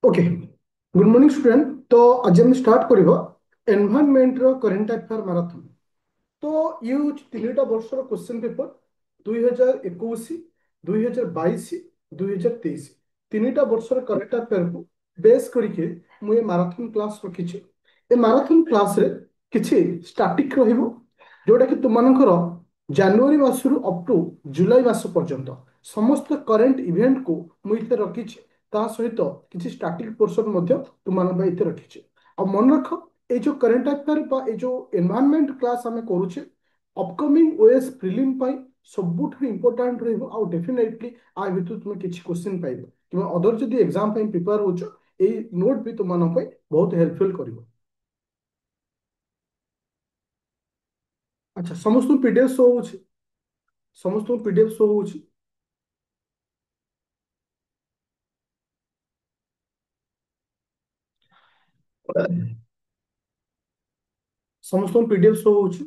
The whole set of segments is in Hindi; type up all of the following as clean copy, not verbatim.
ओके। Good morning student. तो आज हम स्टार्ट करबो एनवायरनमेंट रो करंट अफेयर मैराथन। तो ये हूँ तीनटा वर्षर क्वेश्चन पेपर 2021 2022 2023 तीनटा वर्षर करंट अफेयर को बेस करके मुझे मैराथन क्लास रखी। ए मैराथन क्लास रे किछि स्टैटिक रहिबो जोटा कि तुमनकर जनवरी मासरू अप टू जुलाई मास पर्यंत समस्त करंट इवेंट को मुझे रखी। ता सहित किछि स्टैटिक पोर्शन मध्य तुमन भाई इते रखी। आ मन रख ये जो करंट अफेयर बा ये जो एनवायरनमेंट क्लास आम करुचे अपकमिंग ओएस प्रिलिम पाई सबुठ इंपोर्टेंट रहइबो आ डेफिनेटली आ भितर तुम किछि क्वेश्चन पाइबो कि अदर जदी एग्जाम पाई प्रिपेयर होचो ए नोट भी तुम मन पाई बहुत हेल्पफुल करिवो। अच्छा, समस्त पीडीएफ शो होची, समस्त पीडीएफ शो होची। समस्त पीडीएफ शो होची।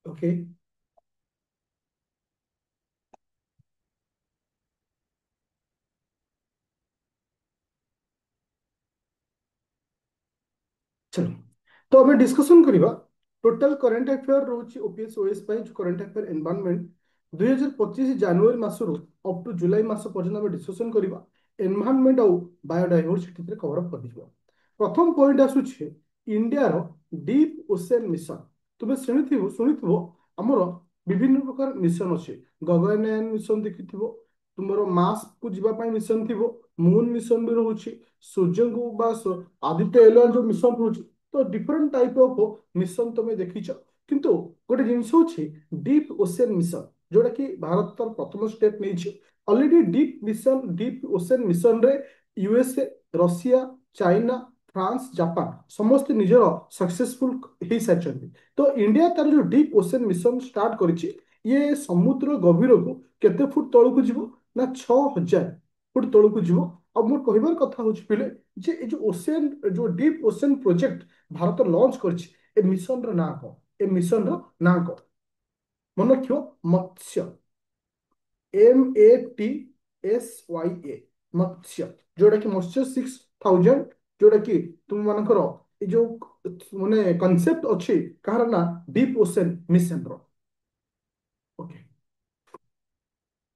ओके। चलो, तो हमें डिस्कशन करिबा टोटल करंट अफेयर रोची ओपीएस ओएस पाई जो करंट अफेयर एनवायरनमेंट 2025 जनवरी मासरू अप टू जुलाई मास पर्यंत हमें डिस्कशन करिबा एनवायरनमेंट और बायोडायवर्सिटी रे कवर अप करिबा। प्रथम पॉइंट आसुछि इंडिया रो डीप ओशन मिशन। तुमे सुनिथिबो हमरो विभिन्न प्रकार मिशन अछि। गगनयान मिशन देखिथिबो, तुमरो मास को जीवा पाई मिशन थिबो, मून मिशन भी रहउछि, सूर्य को बा आदित्य एलियन जो मिशन रहउछि। तो डिफरेंट टाइप ऑफ मिशन तुम देखिछ। किंतु गोटे जिनस होछि डीप ओशन मिशन जोटा कि भारत तर प्रथम स्टेप नहीं। ऑलरेडी डीप ओशन मिशन रे USA, Russia, China, France, Japan समस्त निजर सक्सेसफुल हो सारी। तो इंडिया तार जो डीप ओशन मिशन स्टार्ट करिछि ये समुद्र गभीर को केते फुट तळକୁ ଯିବ ନା 6000 फुट तळକୁ ଯିବ। ଆଉ ମୋର କହିବାର କଥା ହଉଛି ପିଲେ ଯେ ଏ ଯୋଉ ଓसेन ଯୋଉ ଡିପ୍ ଓसेନ ପ୍ରୋଜେକ୍ଟ ଭାରତ ଲଞ୍ଚ କରିଛି ଏ ମିଶନ ର ନାଁ କଣ? ଏ ମିଶନ ର ନାଁ କଣ? ମନେ ରଖିବ ମତ୍ସ୍ୟ। MATSYA ମତ୍ସ୍ୟ, ଯୋଉଟା କି ମତ୍ସ୍ୟ 6000। ଯୋଉଟା କି ତୁମ ମାନଙ୍କର ଏ ଯୋଉ ମାନେ କନସେପ୍ଟ ଅଛି କାହାର ନା ଡିପ୍ ଓସେନ ମିଶନ ର। ଓକେ,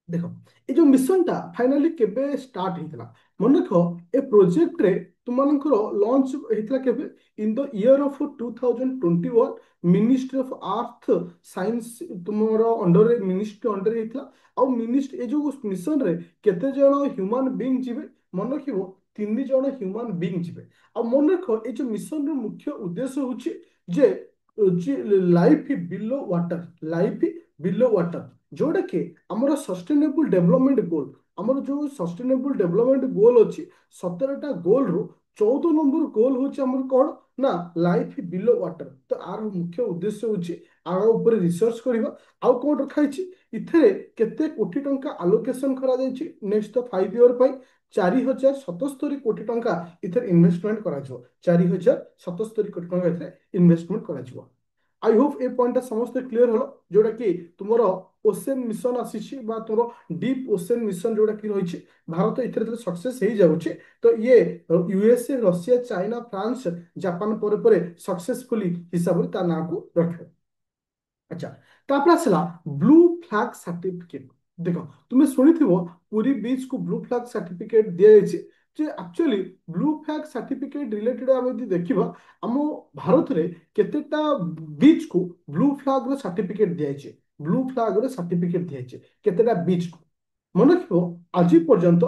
ଦେଖ ଏ ଯୋଉ ମିଶନ ଟା फाइनली केबे स्टार्ट ହେଇଥିଲା मन रख। ए प्रोजेक्ट रे तुमनकर लॉन्च ହେଇଥିଲା केबे in the year of 2021। Ministry of earth science तुमरो अंडर रे मिनिस्ट्री अंडर ହେଇଥିଲା। ଆଉ मिनिस्ट्री ए जो मिशन रे केते जण ह्यूमन बीइंग जिवे मन रखिबो 3 जण ह्यूमन बीइंग जिवे। आ मन रख ए जो मिशन रो मुख्य उद्देश्य होची जे life below water, life below water जोटा कि आमर सस्टेनेबल डेवलपमेंट गोल। आमर जो सस्टेनेबल डेवलपमेंट गोल अच्छी 17टा गोल रु 14 नंबर गोल हूँ आमर कौन ना लाइफ बिलो वाटर। तो आर मुख्य उद्देश्य हूँ आर ऊपर रिसर्च करबा। आउ कौन रखा इथे केते कोटी टंका आलोकेशन करा जायछि नेक्स्ट 5 ईयर पाई 4077 कोटी टंका इथे इन्वेस्टमेंट करा जो 4077 कोटी टंका इथे इन्वेस्टमेंट करा जो। आई होप ए पॉइंट समस्त क्लियर हलो जोटा कि तुमर ओसेन मिशन आसी बा तुम डीप ओसेन मिशन जोटा कि रही भारत इथे सक्सेस हो जाऊे। तो ये USA, Russia, China, France, Japan पर सक्सेसफुली हिसाब से ना को रख। अच्छा, तापर आसला ब्लू फ्लैग सर्टिफिकेट। देख तुम्हें शुणी पुरी बीच को ब्लू फ्लैग सर्टिफिकेट दिखाई जे actually blue flag certificate related आम देखा आम भारत रे केतेटा बीच को ब्लू फ्लैग रो सर्टिफिकेट दिखाई। ब्लू फ्लैग रो सर्टिफिकेट दिखाई केतेटा बीच को मन रख। आज पर्यंत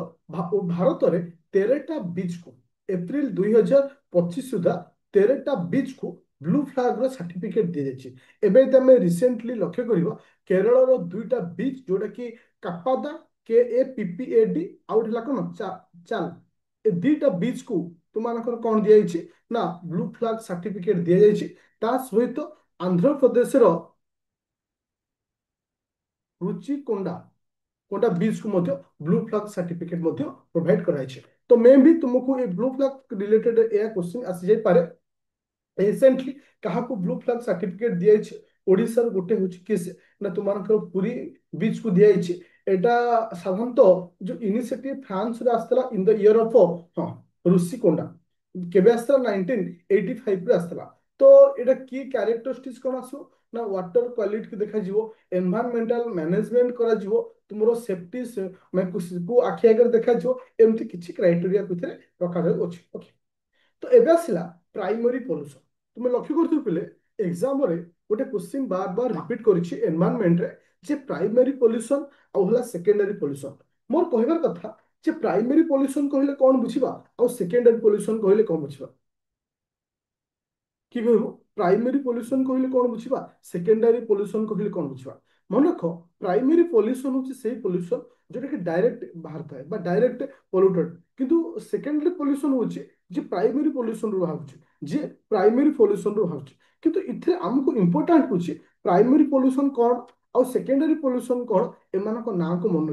भारत रे 13टा बीच को एप्रिल 2025 सुधा 13टा बीच को ब्लू फ्लैग रो सर्टिफिकेट दी जाइए। एबे तमे रिसेंटली लक्ष्य करिबा केरल रो दुईटा बीच जोटा कि कापादा KAPPAD आउट हला कोन चाल ए दुईटा बीच को तुमानकर कोन दिया जाइए ना ब्लू फ्लैग सर्टिफिकेट दिया जाइए। ता सहित आंध्र प्रदेश रो रुचिकोंडा कोटा बीच को मध्य ब्लू फ्लैग सर्टिफिकेट मध्य प्रोवाइड कराई छे। तो मैं भी तुमको ये ब्लू फ्लैग रिलेटेड ए क्वेश्चन आसी जाई पारे रिसेंटली कहा को ब्लू फ्लैग सर्टिफिकेट दिया ओडिशा गोटे हूँ किस ना तुम पुरी बीच को दिखाई এটা সাধারণতঃ जो इनिशिएटिव फ्रांस रे आस्तला इन द ईयर ऑफ हाँ ऋषिकोंडा केबे आस्तला 1985 रे आस्तला तो एटा की कैरेक्टरिस्टिक्स कोन आसो ना वाटर क्वालिटी के देखा जीवो एनवायरमेंटल मैनेजमेंट करा जीवो तुमरो सेफ्टी से मैं कुछ को आखि आगर देखा जीवो एमती किछि क्राइटेरिया भितरे रखा जाय अछि ओके तो एबे आसिला प्राइमरी पोल्यूशन तुम लक्ष्य करथु पिले एग्जाम रे गोटे क्वेश्चन बार बार रिपीट करिछि एनवायरमेंट रे जे प्राइमरी पोल्यूशन आ होला सेकेंडरी पोल्यूशन मोर कहबार कथा जे प्राइमरी पोल्यूशन कहले कोन बुझिबा आ सेकेंडरी पोल्यूशन कहले कोन बुझिबा कि कहबो प्राइमरी पोल्यूशन कहले कोन बुझिबा सेकेंडरी पोल्यूशन कहले कोन बुझिबा मन रख प्राइमरी पोल्यूशन होची सेही पोल्यूशन जोटा कि डायरेक्ट बाहर थाए बा डायरेक्ट पोल्यूटेड किंतु सेकेंडरी पोल्यूशन होची जे प्राइमरी पोल्यूशन रो बाहर जे प्राइमरी पोल्यूशन रो बाहर किंतु इथे हमको इंपोर्टेंट होची प्राइमरी पोल्यूशन कोन और सेकेंडरी पोल्यूशन कोन एमानक नाम को मन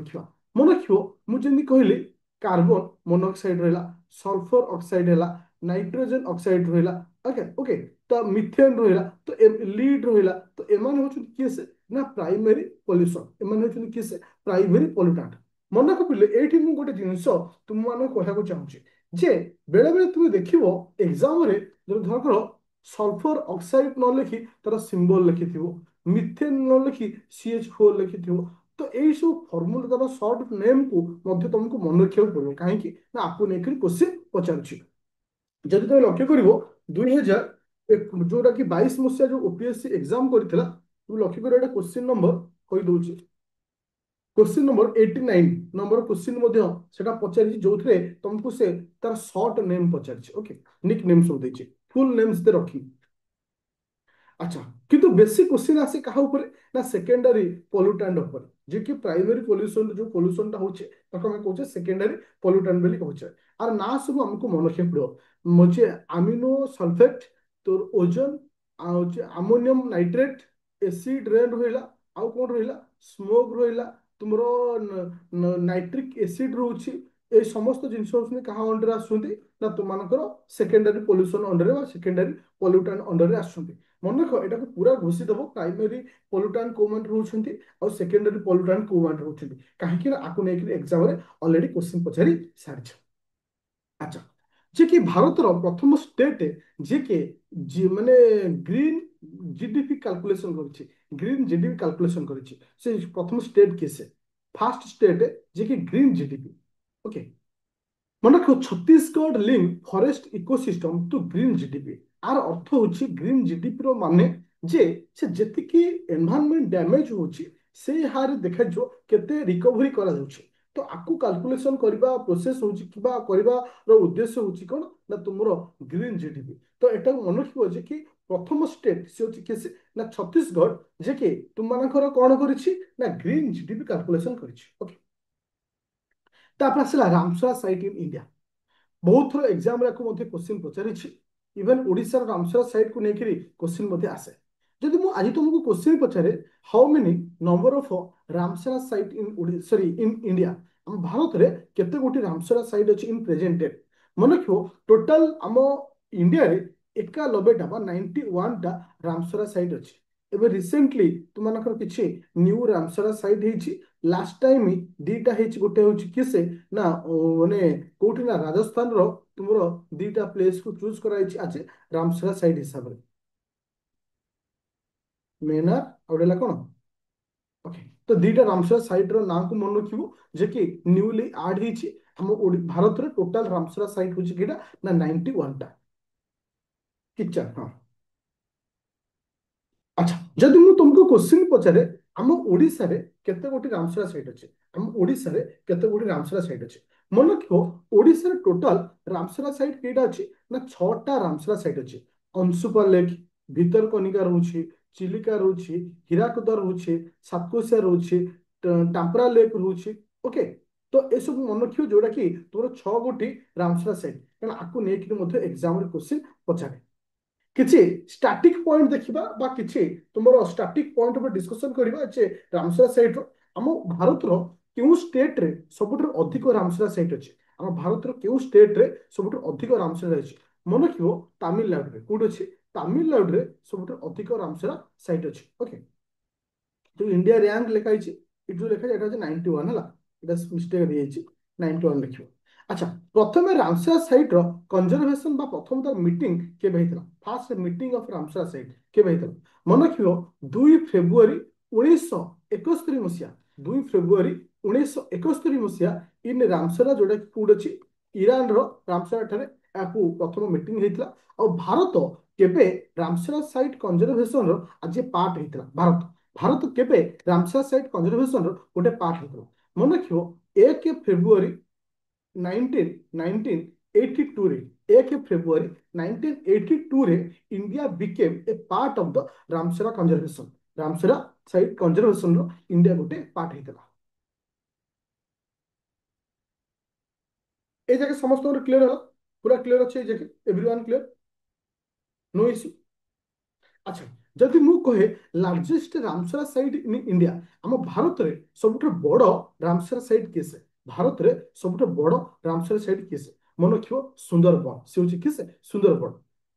रखियो मु जेंदी कहली कार्बन मोनोऑक्साइड रहला सल्फर ऑक्साइड रहला नाइट्रोजन ऑक्साइड रहला ओके ओके तो मिथेन रहिला तो लीड रहिला तो एमान होचुन किसे ना प्राइमरी पोल्यूशन एमान होचुन किसे प्राइमरी पोल्यूटेंट मन को पिले एठी मु गोटे जिंस तुम मान कहया को चाहूची जे बेले बेले तुम देखिबो एग्जाम रे जो धर करो सल्फर ऑक्साइड न लिखि तार सिंबल लिखिथिबो मिथेन न लिखि CH4 लिखिथिबो तो एई सब फार्मूला तार शॉर्ट नेम को मध्य तुमको मन रखियो पड़ो काहे कि ना आपको नेकरी क्वेश्चन पचारुची जदि तुम लक्ष्य करिवो 2000 जोटा कि 22 मसीहा जो ओपीएससी एग्जाम करथिला तू लक्ष्य कर एटा क्वेश्चन नंबर कहि दउची क्वेश्चन नंबर 89 नंबर क्वेश्चन मध्य सेटा पचारि जोथरे तुमको से तार शॉर्ट नेम पचारि ओके निक नेम सब देछि फुल नेम्स दे रखी अच्छा किंतु बेसिक क्वेश्चन आसे कहा ऊपर ना सेकेंडरी पोल्यूटेंट ऊपर जे कि प्राइमरी पोल्यूशन जो पोल्यूशन ता होचे ताको हम कहछे सेकेंडरी पोल्यूटेंट बेली कहछे आर ना सब हमको मन रखे पड़ो मजे अमीनो सल्फेट तो ओजोन आ होचे अमोनियम नाइट्रेट एसिड रेन रहिला आउ कोन रहिला स्मोक रहिला तुमरो नाइट्रिक एसिड रहउची ए समस्त जिनिस होसने कहा अंडर आसुंती ना तुमानकर सेकेंडरी पोल्यूशन अंडर बा सेकेंडरी पोल्यूटेंट अंडर आसुंती मन रख एटा पूरा घोषित दबो प्राइमरी पोल्यूटेंट को मान रहउछंती और सेकेंडरी पोल्यूटेंट को मान रहउछंती काहे कि आकु नै कि एग्जाम रे ऑलरेडी क्वेश्चन पछारी सारिछ अच्छा जे कि भारत रो प्रथम स्टेट जे के जे माने ग्रीन जीडीपी कैलकुलेशन करछि ग्रीन जीडीपी कैलकुलेशन करछि से प्रथम स्टेट केसे फर्स्ट स्टेट जे कि ग्रीन जीडीपी ओके मन रखो Chhattisgarh link forest ecosystem to green GDP आर अर्थ होची ग्रीन जीडीपी रो माने जे से जेतिकी एनवायरनमेंट डैमेज होची से हारे देखा जो केते रिकवरी करा जाउची तो आकु कैलकुलेशन करबा प्रोसेस होची किबा करबा रो उद्देश्य होची कोन ना तुमरो ग्रीन जीडीपी तो एटा मन रखिबो जे कि प्रथम स्टेट से होची केसे ना छत्तीसगढ़ जे कि तुम मानकर कोन करिछि ना ग्रीन जीडीपी कैलकुलेशन करिछि ओके तापर आसला रामसरा साइट इन इंडिया बहुत थोड़ा एग्जाम रे को क्वेश्चन पचारि इवन ओडिशा रामसर साइट को लेकर क्वेश्चन मध्य आसे जदि मु आज तुमको क्वेश्चन पचारे how many number of Ramsar site in sorry in India हम भारत रे केते गोटी रामसरा साइट अछि इन प्रेजेंटेड मन रखियो टोटल हम इंडिया रे 91 टा बा 91 टा रामसरा साइट अछि एबे रिसेंटली तुमनकर किछि न्यू रामसरा साइट हेछि लास्ट टाइम दीटा हेछि गोटे होछि किसे ना माने कोठी ना राजस्थान रो तुमरो दीटा प्लेस को चूज कराइछि आज रामसरा साइट हिसाब रे मेना आउडेला कोन ओके तो दीटा रामसरा साइट रो नाम को मन रखिबो जे कि न्यूली ऐड हेछि हम भारत रे टोटल रामसरा साइट होछि किटा ना 91 टा किचन हां अच्छा जदि मु तुमको क्वेश्चन पचारे हम ओडिसा रे केते गोटी रामसरा साइट अछि हम ओडिसा रे केते गोटी रामसरा साइट अछि मन रखियो ओडिसा रे टोटल रामसरा साइट केटा अछि ना 6 टा रामसरा साइट अछि अंशुपा लेक भितरकनिका रहउछि चिलिका रहउछि हीराकुद रहउछि सातकोशिया रहउछि टाम्परा लेक रहउछि ओके तो ए सब मन रखियो जोडा कि तोर 6 गोटी रामसरा साइट कारण आकु नेकिन मध्ये एग्जाम रे क्वेश्चन पचारे किछि स्टैटिक पॉइंट देखिबा बा किछि तुमरो स्टैटिक पॉइंट ऊपर डिस्कशन करबा जे रामसरा साइट रो हम भारत रो केउ स्टेट रे सबुठ अधिक रामसरा साइट अछि हम भारत रो केउ स्टेट रे सबुठ अधिक रामसरा अछि मन रखिबो तमिलनाडु रे कोड अछि तमिलनाडु रे सबुठ अधिक रामसरा साइट अछि ओके तो इंडिया रैंक लेखाइछि ଏଠି ଯୋଉ ଲେଖା ଏଟା ହଉଛି 91 ହେଲା, ଏଟା ମିଷ୍ଟେକ୍ ହେଇଯାଇଛି, 91 ଲେଖିବ। ଆଚ୍ଛା, ପ୍ରଥମେ ରାମସାର ସାଇଟ୍ ର କନଜରଭେସନ ବା ପ୍ରଥମ ତାର ମିଟିଂ କେବେ ହେଇଥିଲା? First meeting of Ramsar site କେବେ ହେଇଥିଲା? ମନେ ରଖିବ 2 ଫେବୃଆରୀ 1971 ମସିହା, 2 ଫେବୃଆରୀ 1971 ମସିହା ଇନ୍ ରାମସରା, ଯୋଉଟା କି କୋଉଠି ଅଛି ଇରାନର ରାମସରା ଠାରେ ଏହାକୁ ପ୍ରଥମ ମିଟିଂ ହେଇଥିଲା। ଆଉ ଭାରତ କେବେ ରାମସରା ସାଇଟ୍ କନଜରଭେସନର ଆଜି ପାର୍ଟ ହେଇଥିଲା? ଭାରତ ଭାରତ କେବେ ରାମସର ସାଇଟ୍ କନଜରଭେସନର ଗୋଟେ ପାର୍ଟ ହେଇଥିଲା? ମନେ ରଖିବ 1 ଫେବୃଆରୀ 1982 ରେ, 1 ଫେବୃଆରୀ 1982 ରେ India became a part of the Ramsar conservation. Ramsar site କନଜରଭେସନର ଇଣ୍ଡିଆ ଗୋଟେ ପାର୍ଟ ହେଇଥିଲା। এই ଜାକେ ସମସ୍ତଙ୍କର କ୍ଲିୟର ହେଲା? ପୁରା କ୍ଲିୟର ଅଛି? এই ଜାକେ ଏଭ୍ରିୱାନ୍ କ୍ଲିୟର? No issue. ଆଚ୍ଛା, ଯଦି ମୁଁ କହେ largest Ramsar site in India, ଆମ ଭାରତରେ ସବୁଠାରୁ ବଡ଼ ରାମସରା ସାଇଟ୍ କିଏ ସେ? ଭାରତରେ ସବୁଠାରୁ ବଡ଼ ରାମସରା ସାଇଟ୍ କିଏ ସେ? ମନେ ରଖିବ ସୁନ୍ଦରବନ, ସେ ହଉଛି କିଏ ସେ? Sundarban.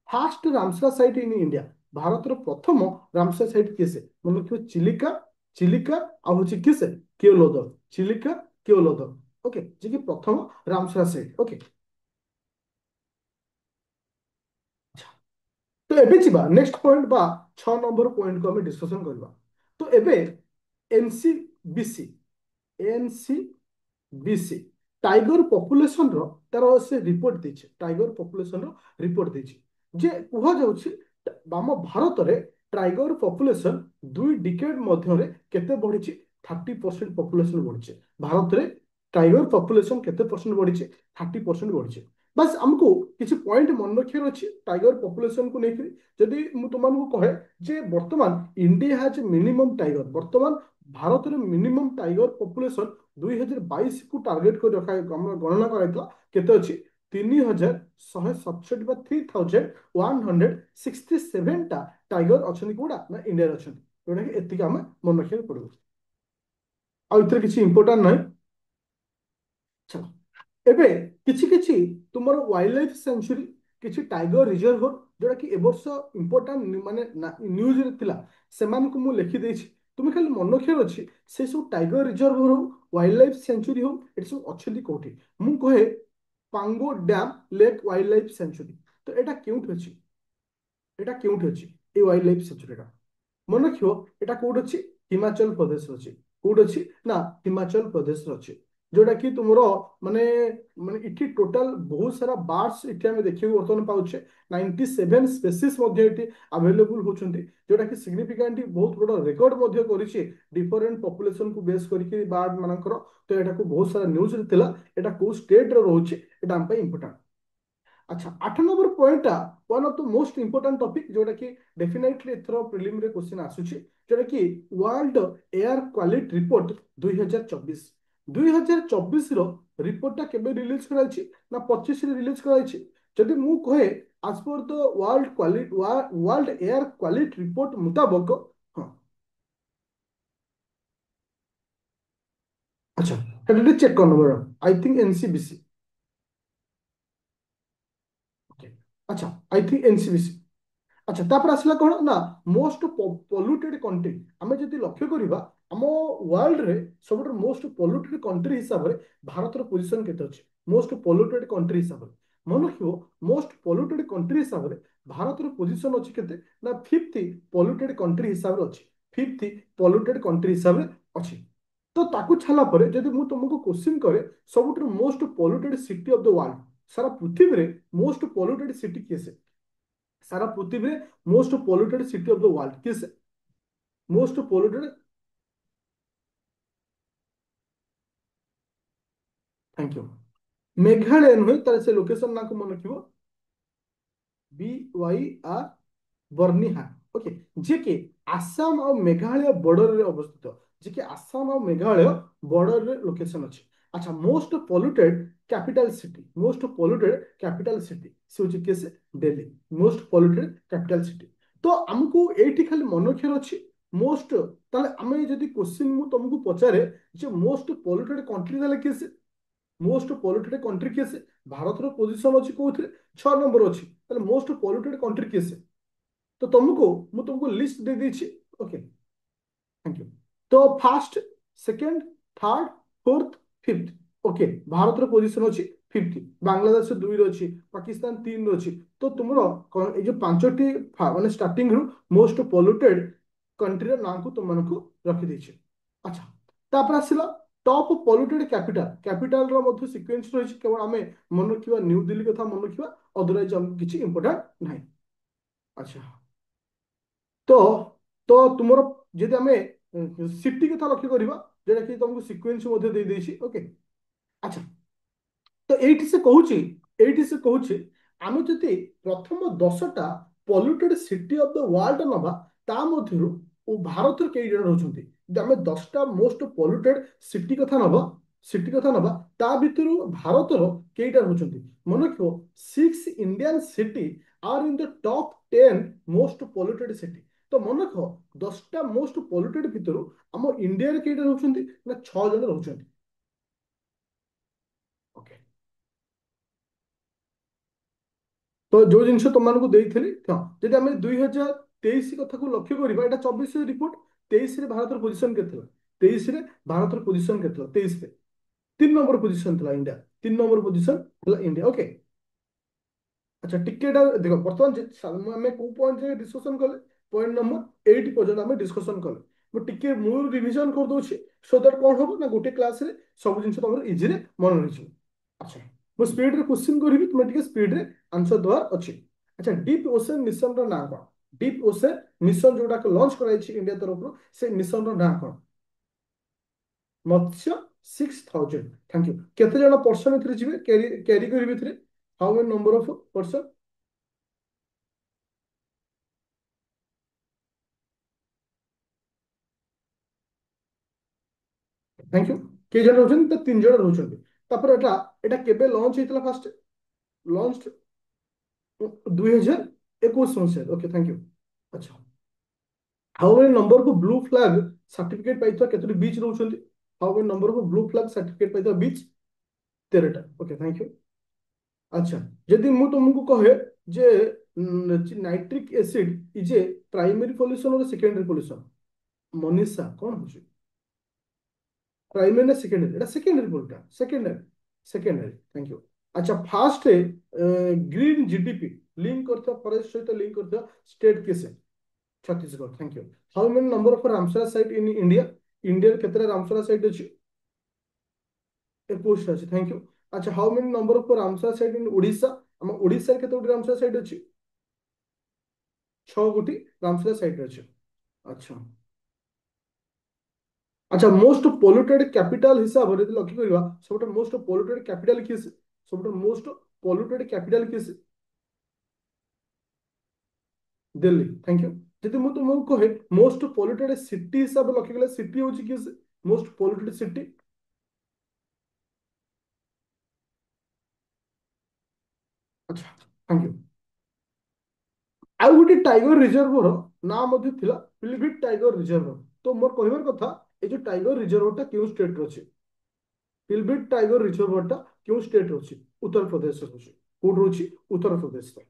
First Ramsar site in India, ଭାରତର ପ୍ରଥମ ରାମସରା ସାଇଟ୍ କିଏ ସେ? ମନେ ରଖିବ ଚିଲିକା, ଚିଲିକା ଆଉ ହଉଛି କିଏ ସେ? କେଓଲଦର, ଚିଲିକା କେଓଲଦର। ଓକେ, ଯେ କି ପ୍ରଥମ ରାମସରା ସାଇଟ୍। ଓକେ, ତ ଏବେ ଯିବା ନେକ୍ସଟ ପଏଣ୍ଟ ବା 6 ନମ୍ବର ପଏଣ୍ଟକୁ ଆମେ ଡିସ୍କସନ କରିବା। ତ ଏବେ ଏନସିବିସି, ଏନସିବିସି टाइगर पॉपुलेशन रो तार से रिपोर्ट देछि, टाइगर पॉपुलेशन रो रिपोर्ट देछि जे कुहा जाउछि बाम भारत रे टाइगर पॉपुलेशन 2 डिकेड मध्य रे केते बढ़िछि? 30% पॉपुलेशन बढ़िछि भारत रे। टाइगर पॉपुलेशन केते परसेंट बढ़िछि? 30% बढ़िछि। बस हमको किसी पॉइंट मन रखियर अछि टाइगर पॉपुलेशन को लेकर। जदि मु तुमन को कहे जे वर्तमान इंडिया हैज मिनिमम टाइगर, वर्तमान भारत रे मिनिमम टाइगर पॉपुलेशन 2022 को टार्गेट कर रखा गणना कराइला केते अछि? 3167 बा 3167 टा टाइगर अछन कोडा ना इंडिया अछन, जोटा कि एतिक हम मन रखिया पड़ो। आ इतरे किछि इंपोर्टेंट नै। चलो एबे किछि किछि तुमर वाइल्ड लाइफ सेंचुरी, किछि टाइगर रिजर्व जोटा कि ए वर्ष इंपोर्टेंट माने न्यूज रे थिला, सेमान को मु लिखि देछि। तुम खाली मन रखियार अछि से सब टाइगर रिजर्व हो, वाइल्ड लाइफ सेंचुरी हो, एट सब अछंती कोठी। मु कहे Pong dam lake wildlife sanctuary, तो एटा केउठ अछि? एटा केउठ अछि ए वाइल्ड लाइफ सेंचुरीटा? मन रखियो एटा कोड अछि? हिमाचल प्रदेश अछि। कोड अछि ना हिमाचल प्रदेश अछि। जोटा कि तुमरो माने माने इठी टोटल बहुत सारा बार्ड्स इठी हम देखियो वर्तमान पाउछे। 97 स्पेसीज मध्ये इठी अवेलेबल होचंती, जोटा कि सिग्निफिकेंटली बहुत बड़ा रिकॉर्ड मध्ये करिछि डिफरेंट पॉपुलेशन को बेस करके बार्ड मानकर। तो एटा को बहुत सारा न्यूज रे थिला, एटा को स्टेट रे रहउछि, एटा हम पे इंपोर्टेंट। अच्छा, 8 number point one of the most important topic जोटा कि डेफिनेटली एथरो प्रीलिम रे क्वेश्चन आसुछि, जोटा कि वर्ल्ड एयर क्वालिटी रिपोर्ट 2024, 2024 रो रिपोर्ट टा केबे रिलीज कराइछि ना 25 रे रिलीज कराइछि। जदि मु कहे as per the world air quality report मुताबिक, हाँ अच्छा हेडे चेक कर number I think NCBC. Okay, अच्छा आई थिंक एनसीबीसी। अच्छा तापर आसला कौन ना मोस्ट पॉल्यूटेड कंट्री। आमे जदि लक्ष्य करिबा हम वर्ल्ड रे सबटर मोस्ट पॉल्यूटेड कंट्री हिसाब रे भारत रो पोजीशन केते अछि? मोस्ट पॉल्यूटेड कंट्री हिसाब रे मन रखियो, मोस्ट पॉल्यूटेड कंट्री हिसाब रे भारत रो पोजीशन अछि केते ना 5th पॉल्यूटेड कंट्री हिसाब रे अछि। 5th पॉल्यूटेड कंट्री हिसाब रे अछि। तो ताकू छाला परे जदि मु तुमको क्वेश्चन करे सबटर most polluted city of the world, सारा पृथ्वी रे मोस्ट पॉल्यूटेड सिटी किसे? सारा पृथ्वी में most polluted city of the world किस? Most polluted, thank you, Meghalaya नुहे तार से लोकेशन ना को मन रखिबो BYR बर्निहाट। ओके, जे के आसाम और मेघालय बॉर्डर रे अवस्थित, जे के आसाम और मेघालय बॉर्डर रे लोकेशन अछि। अच्छा, most polluted capital city, most polluted capital city से होची केसे? Delhi, most polluted capital city. तो हमको एठी खाली मन रखियर अछि मोस्ट, ताले आमे जदि क्वेश्चन मु तुमको पचारे जे मोस्ट पॉल्यूटेड कंट्री ताले केसे? मोस्ट पॉल्यूटेड कंट्री केसे? भारत रो पोजीशन अछि कोथरे? 6 नंबर अछि। ताले मोस्ट पॉल्यूटेड कंट्री केसे? तो तुमको लिस्ट दे दी। Okay, thank you. तो first second, third, fourth, fifth. Okay, Bharat position अच्छी फिफ्थ, बांग्लादेश दुई अच्छी, पाकिस्तान तीन अच्छी। तो तुमर ये पांचटी माने स्टार्टिंग रु मोस्ट पोल्यूटेड कंट्री ना को तुमको रखी। अच्छा, तापर आसला टॉप पोल्यूटेड कैपिटल। कैपिटल रो मध्य सीक्वेंस रही केवल आम मन रखा न्यू दिल्ली कथा मन रखा, अदरवाइज हमको किसी इंपोर्टेंट ना। अच्छा, तो तो तुमर जदि आम सिटी कथा लक्ष्य करवा, जोटा कि तुमको सिक्वेन्स दे देछि। ओके, अच्छा, तो ये से कहूँ आम जदि प्रथम 10टा polluted city of the world नवा, ता मध्यरु भारत कई जन रहउछन्ति। जदि आम 10टा मोस्ट पॉल्यूटेड सिटी कथा नवा ता भितरु भारत कईटा रहउछन्ति। मन रखो 6 Indian city are in the top 10 most polluted city. तो मन रख 10टा मोस्ट पॉल्यूटेड भितरु आम इंडिया रे कईटा रहउछन्ति ना 6 जन रहउछन्ति। ओके, तो जो जिन तुमको देती हाँ, जब आम 2023 कथा को लक्ष्य करवा, यहाँ 24 रिपोर्ट। 23 भारत पोजिशन के, 23 भारत पोजिशन के, 23 तीन नंबर पोजिशन था India, 3 number position India. Okay, अच्छा, टिकेटा देख बर्तमान आम को पॉइंट डिस्कसन कले, पॉइंट नंबर 8 पर्यटन आम डिस्कसन कले। मुझे मूल रिविजन कर दूसरी, सो दैट कौन हम ना गोटे क्लास रे सब जिन तुम इजी मन रही। अच्छा, मुझे स्पीड रे क्वेश्चन करी, तुम्हें स्पीड रे आंसर देवार अच्छी। अच्छा, डीप ओशन मिशन रो ना कौन? डीप ओशन मिशन जोटा लॉन्च कराई इंडिया तरफ से मिशन रो ना कौन? मत्स्य 6000। Thank you. केते जण पर्सन एथिरे जिवे कैरी करिवे एथिरे? How many number of person? Thank you. के जण रहउछन? तो 3 जण रहउछन। तापर एटा एटा केबे लॉन्च हेतला फास्ट? लॉन्च 2021 मसीहा। Okay, thank you. अच्छा, how many number of blue flag certificate पाइथवा केतोटी बीच रहउछन? How many number of blue flag certificate पाइथवा बीच? 13टा। Okay, thank you. अच्छा, यदि मु तुमको कहे जे nitric acid is a primary pollution और सेकेंडरी पॉल्यूशन, मनीषा कौन हो? प्राइमरी ना सेकेंडरी? এটা সেকেন্ডারি কোনটা? Secondary, secondary. Thank you. আচ্ছা, ফার্স্ট গ্রিন জিডিপি লিঙ্ক করতে ফরেস্ট সহিত লিঙ্ক করতে স্টেট কেসে? Chhattisgarh. Thank you. How many number of Ramsar site in India? ইন্ডিয়ার কেতটা রামসরা সাইট আছে? 21 আছে। Thank you. আচ্ছা, how many number of Ramsar site in Odisha? ଆମ ଓଡ଼ିଶାରେ କେତୋଟି ରାମସରା ସାଇଟ୍ ଅଛି? 6 ଗୋଟି ରାମସରା ସାଇଟ୍ ଅଛି। ଆଚ୍ଛା, अच्छा, मोस्ट पोल्यूटेड कैपिटल हिसाब से लक्ष्य करवा, सब मोस्ट पोल्यूटेड कैपिटल किस? सब मोस्ट पोल्यूटेड कैपिटल किस? दिल्ली। Thank you. जदि मु तुमको कहे मोस्ट पोल्यूटेड सिटी हिसाब से लक्ष्य कले, सिटी होची किस? Most polluted city? अच्छा, थैंक यू। आउ गोटे टाइगर रिजर्व ना मध्य थिला पिलभिट टाइगर रिजर्व। तो मोर कहबार कथा, ए जो टाइगर रिजर्व टा क्यों स्टेट रो अछि? पिलभिट टाइगर रिजर्व टा क्यों स्टेट रो अछि? उत्तर प्रदेश रो अछि। कोड रो अछि? उत्तर प्रदेश रो।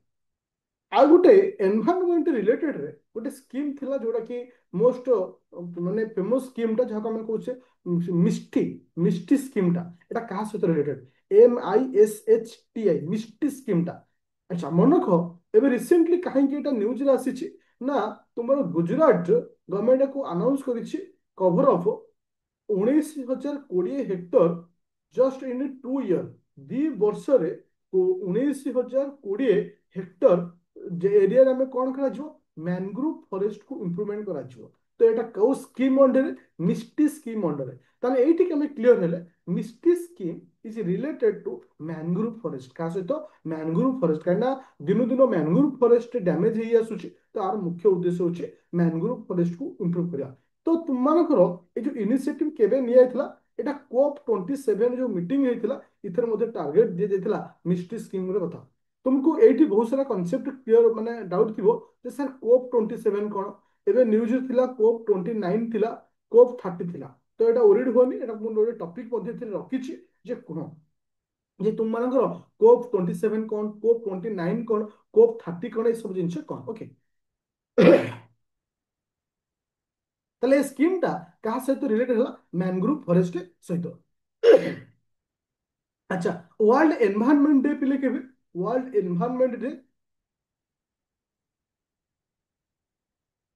ଆଉ ଗୋଟେ ଏନଭାयରନମେଣ୍ଟ ରିଲେଟେଡ ରେ ଗୋଟେ ସ୍କିମ୍ ଥିଲା ଯୋଉଟା କି ମୋଷ୍ଟ ମାନେ ଫେମସ ସ୍କିମ୍ ଟା, ଯାହାକୁ ଆମେ କହୁଛେ ମିଷ୍ଟି। ମିଷ୍ଟି ସ୍କିମ୍ ଟା ଏଟା କାହା ସହିତ ରିଲେଟେଡ? MISHTI, ମିଷ୍ଟି ସ୍କିମ୍ ଟା। ଆଚ୍ଛା, ମନକ ଏବେ ରିସେଣ୍ଟଲି କାହିଁକି ଏଟା ନ୍ୟୁଜରେ ଆସିଛି ନା, ତୁମର ଗୁଜରାଟ ଗଭର୍ଣ୍ଣମେଣ୍ଟ କୁ ଆନାଉନ୍ସ କରିଛି cover off 19,020 hectare just in 2 year. 2 ବର୍ଷରେ 19,020 ହେକ୍ଟର ଯେ ଏରିଆରେ ଆମେ କଣ କରାଯିବ? ମ୍ୟାନଗ୍ରୋଭ ଫରେଷ୍ଟ କୁ ଇମ୍ପ୍ରୁଭମେଣ୍ଟ କରାଯିବ। ତ ଏଟା କୋଉ ସ୍କିମ୍ ଅଣ୍ଡରରେ? ମିଷ୍ଟି ସ୍କିମ୍ ଅଣ୍ଡରରେ। ତାହେଲେ ଏଇଠି ଆମେ କ୍ଲିୟର ହେଲେ MISHTI scheme is related to mangrove forest. କାହା ସହିତ? Mangrove forest. କାହିଁକିନା ଦିନକୁ ଦିନ ମ୍ୟାନଗ୍ରୋଭ ଫରେଷ୍ଟ ଡ୍ୟାମେଜ ହେଇ ଆସୁଛି, ତ ଆର ମୁଖ୍ୟ ଉଦ୍ଦେଶ୍ୟ ହଉଛି ମ୍ୟାନଗ୍ରୋଭ ଫରେଷ୍ଟ କୁ ଇମ୍ପ୍ରୁଭ କରିବା। ତ ତୁମମାନଙ୍କର ଏ ଯୋଉ ଇନିସିଏଟିଭ କେବେ ନିଆଯାଇଥିଲା? এটা COP27 जो मीटिंग ହେଇଥିଲା, इथर मध्य टारगेट दिया जाइଥିଲା मिस्ट्री स्कीम रे कथा। तुमको एठी बहुत सारा कांसेप्ट क्लियर माने डाउट थिबो जे सर COP27 कोन? एबे न्यूज थिला COP29 थिला, COP30 थिला। तो एटा ओरिड होनी, एटा मु नोटे टॉपिक मध्य थिले रखिछि जे कोन जे तुम मानकर COP27 कोन, COP29 कोन, COP30 कोन, ए सब जिंस कोन। ओके, ताले स्कीम टा कहा सहित रिलेटेड है मैनग्रोव फॉरेस्ट सहित। अच्छा, वर्ल्ड एनवायरनमेंट डे पिले केबे? वर्ल्ड एनवायरनमेंट डे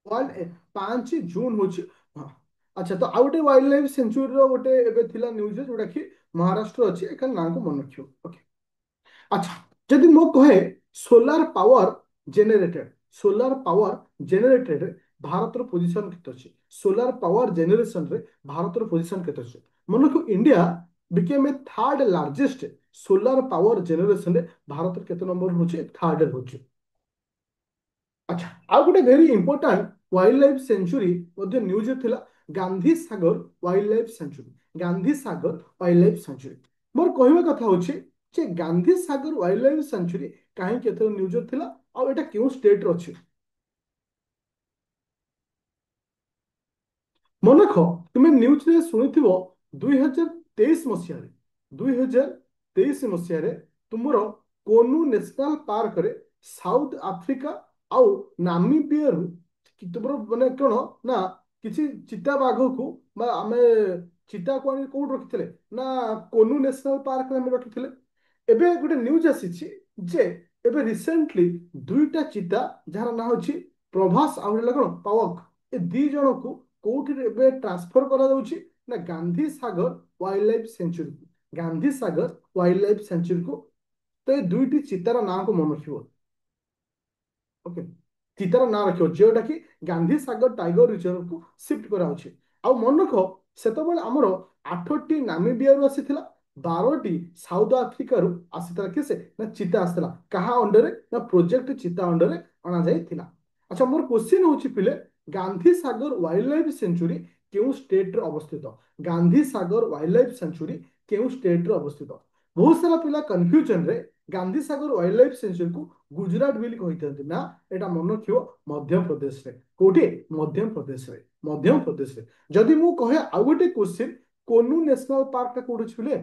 वर्ल्ड 5 जून होची। हाँ। अच्छा, तो आउ गोटे वाइल्ड लाइफ सेंचुरी रो गोटे एबे थिला न्यूज जोटा कि महाराष्ट्र अच्छी एक नाम को मन रखियो। ओके। अच्छा, जदि मो कहे solar power generated, solar power generated भारतर पोजीशन केते अछि? सोलार पावर जेनरेशन रे भारतर पोजीशन केते अछि? मन को India became a third largest solar power generation रे भारत केते नंबर होची? थर्ड होची। अच्छा, ଆଉ ଗୋଟେ very important wildlife sanctuary ମଧ୍ୟ ନ୍ୟୁଜରେ ଥିଲା, Gandhi Sagar wildlife sanctuary. Gandhi Sagar wildlife sanctuary. ମୋର କହିବା କଥା ହଉଛି ଯେ Gandhi Sagar wildlife sanctuary କାହିଁକି ଏଥର ନ୍ୟୁଜରେ ଥିଲା ଆଉ ଏଟା କେଉଁ ଷ୍ଟେଟରେ ଅଛି? ମନେଖ ତୁମେ ନ୍ୟୁଜରେ ଶୁଣିଥିବ 2023 ମସିହାରେ, 2023 ମସିହାରେ ତୁମର କୋନୁ ନ୍ୟାସନାଲ ପାର୍କରେ ସାଉଥ ଆଫ୍ରିକା ଆଉ ନାମିବିଆରୁ ତୁମର ମାନେ କଣ ନା କିଛି ଚିତା ବାଘକୁ ବା ଆମେ ଚିତାକୁ ଆଣି କୋଉଠି ରଖିଥିଲେ ନା କୋନୁ ନ୍ୟାସନାଲ ପାର୍କରେ ଆମେ ରଖିଥିଲେ। ଏବେ ଗୋଟେ ନ୍ୟୁଜ ଆସିଛି ଯେ ଏବେ ରିସେଣ୍ଟଲି ଦୁଇଟା ଚିତା ଯାହାର ନାଁ ଅଛି ପ୍ରଭାସ ଆଉ ହେଲା କଣ ପାୱକ, ଏ ଦି ଜଣକୁ କୋଉଠି ଏବେ ଟ୍ରାନ୍ସଫର କରାଯାଉଛି ନା Gandhi Sagar wildlife sanctuary. Gandhi Sagar wild life ସେଞ୍ଚୁରୀକୁ। ତ ଏ ଦୁଇଟି ଚିତାର ନାଁକୁ ମନେ ରଖିବ। ଓକେ, ଚିତାର ନାଁ ରଖିବ ଯେଉଁଟା କି ଗାନ୍ଧୀ ସାଗର ଟାଇଗର ରିଜର୍ଭକୁ ସିଫ୍ଟ କରାଯାଉଛି। ଆଉ ମନେ ରଖ ସେତେବେଳେ ଆମର 8ଟି ନାମିବିଆରୁ ଆସିଥିଲା, 12ଟି ସାଉଥ ଆଫ୍ରିକାରୁ ଆସିଥିଲା। କି ସେ ନା ଚିତା ଆସିଥିଲା କାହା ଅଣ୍ଡରରେ ନା ପ୍ରୋଜେକ୍ଟ ଚିତା ଅଣ୍ଡରରେ ଅଣାଯାଇଥିଲା। ଆଚ୍ଛା, ମୋର କ୍ୱେଶ୍ଚିନ୍ ହଉଛି ପିଲେ, Gandhi Sagar wildlife century କେଉଁ ଷ୍ଟେଟରେ ଅବସ୍ଥିତ? Gandhi Sagar wildlife century କେଉଁ ଷ୍ଟେଟରେ ଅବସ୍ଥିତ? ବହୁତ ସାରା ପିଲା କନଫ୍ୟୁଜନରେ ଗାନ୍ଧୀ ସାଗର ୱାଇଲ୍ଡ ଲାଇଫ ସେଞ୍ଚୁରୀକୁ ଗୁଜୁରାଟ ବୋଲି କହିଥାନ୍ତି। ନା, ଏଟା ମନେ ରଖିବ ମଧ୍ୟପ୍ରଦେଶରେ। କୋଉଠି? ମଧ୍ୟପ୍ରଦେଶରେ। ମଧ୍ୟପ୍ରଦେଶରେ। ଯଦି ମୁଁ କହେ ଆଉ ଗୋଟେ କ୍ୱେଶ୍ଚିନ୍, କୋନୁ ନ୍ୟାସନାଲ ପାର୍କଟା କୋଉଠି ଅଛି ପିଲେ?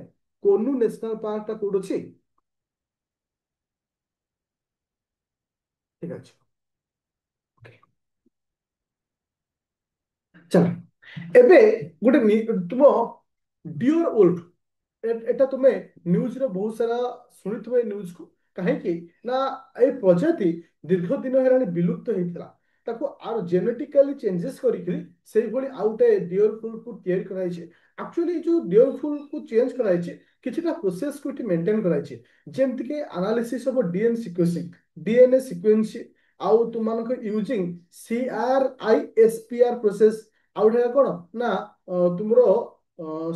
କୋନୁ ନ୍ୟାସନାଲ ପାର୍କଟା କୋଉଠି ଅଛି? ଠିକ ଅଛି। Okay. ଚାଲ ଏବେ ଗୋଟେ ତୁମ ଡିଅର ଓଲ୍ଡ, এটা তুমি ନ୍ୟୁଜରେ ବହୁତ ସାରା ଶୁଣିଥିବ ଏ ନ୍ୟୁଜକୁ। କାହିଁକି ନା ଏ ପ୍ରଜାତି ଦୀର୍ଘ ଦିନ ହେଲାଣି ବିଲୁପ୍ତ ହେଇଥିଲା, ତାକୁ ଆର ଜେନେଟିକାଲି ଚେଞ୍ଜେସ୍ କରିକି ସେଇଭଳି ଆଉ ଗୋଟେ ଡିଅର ଫୁଡକୁ ତିଆରି କରାଯାଇଛି। ଆକ୍ଚୁଆଲି ଯୋଉ ଡିଅର ଫୁଡକୁ ଚେଞ୍ଜ କରାଯାଇଛି କିଛିଟା ପ୍ରୋସେସକୁ ଏଠି ମେଣ୍ଟେନ କରାଯାଇଛି, ଯେମିତିକି analysis of DNA sequencing, DNA sequence, ଆଉ ତୁମମାନଙ୍କ ୟୁଜିଂ CRISPR ପ୍ରୋସେସ, ଆଉ ଏଇଟା କଣ ନା ତୁମର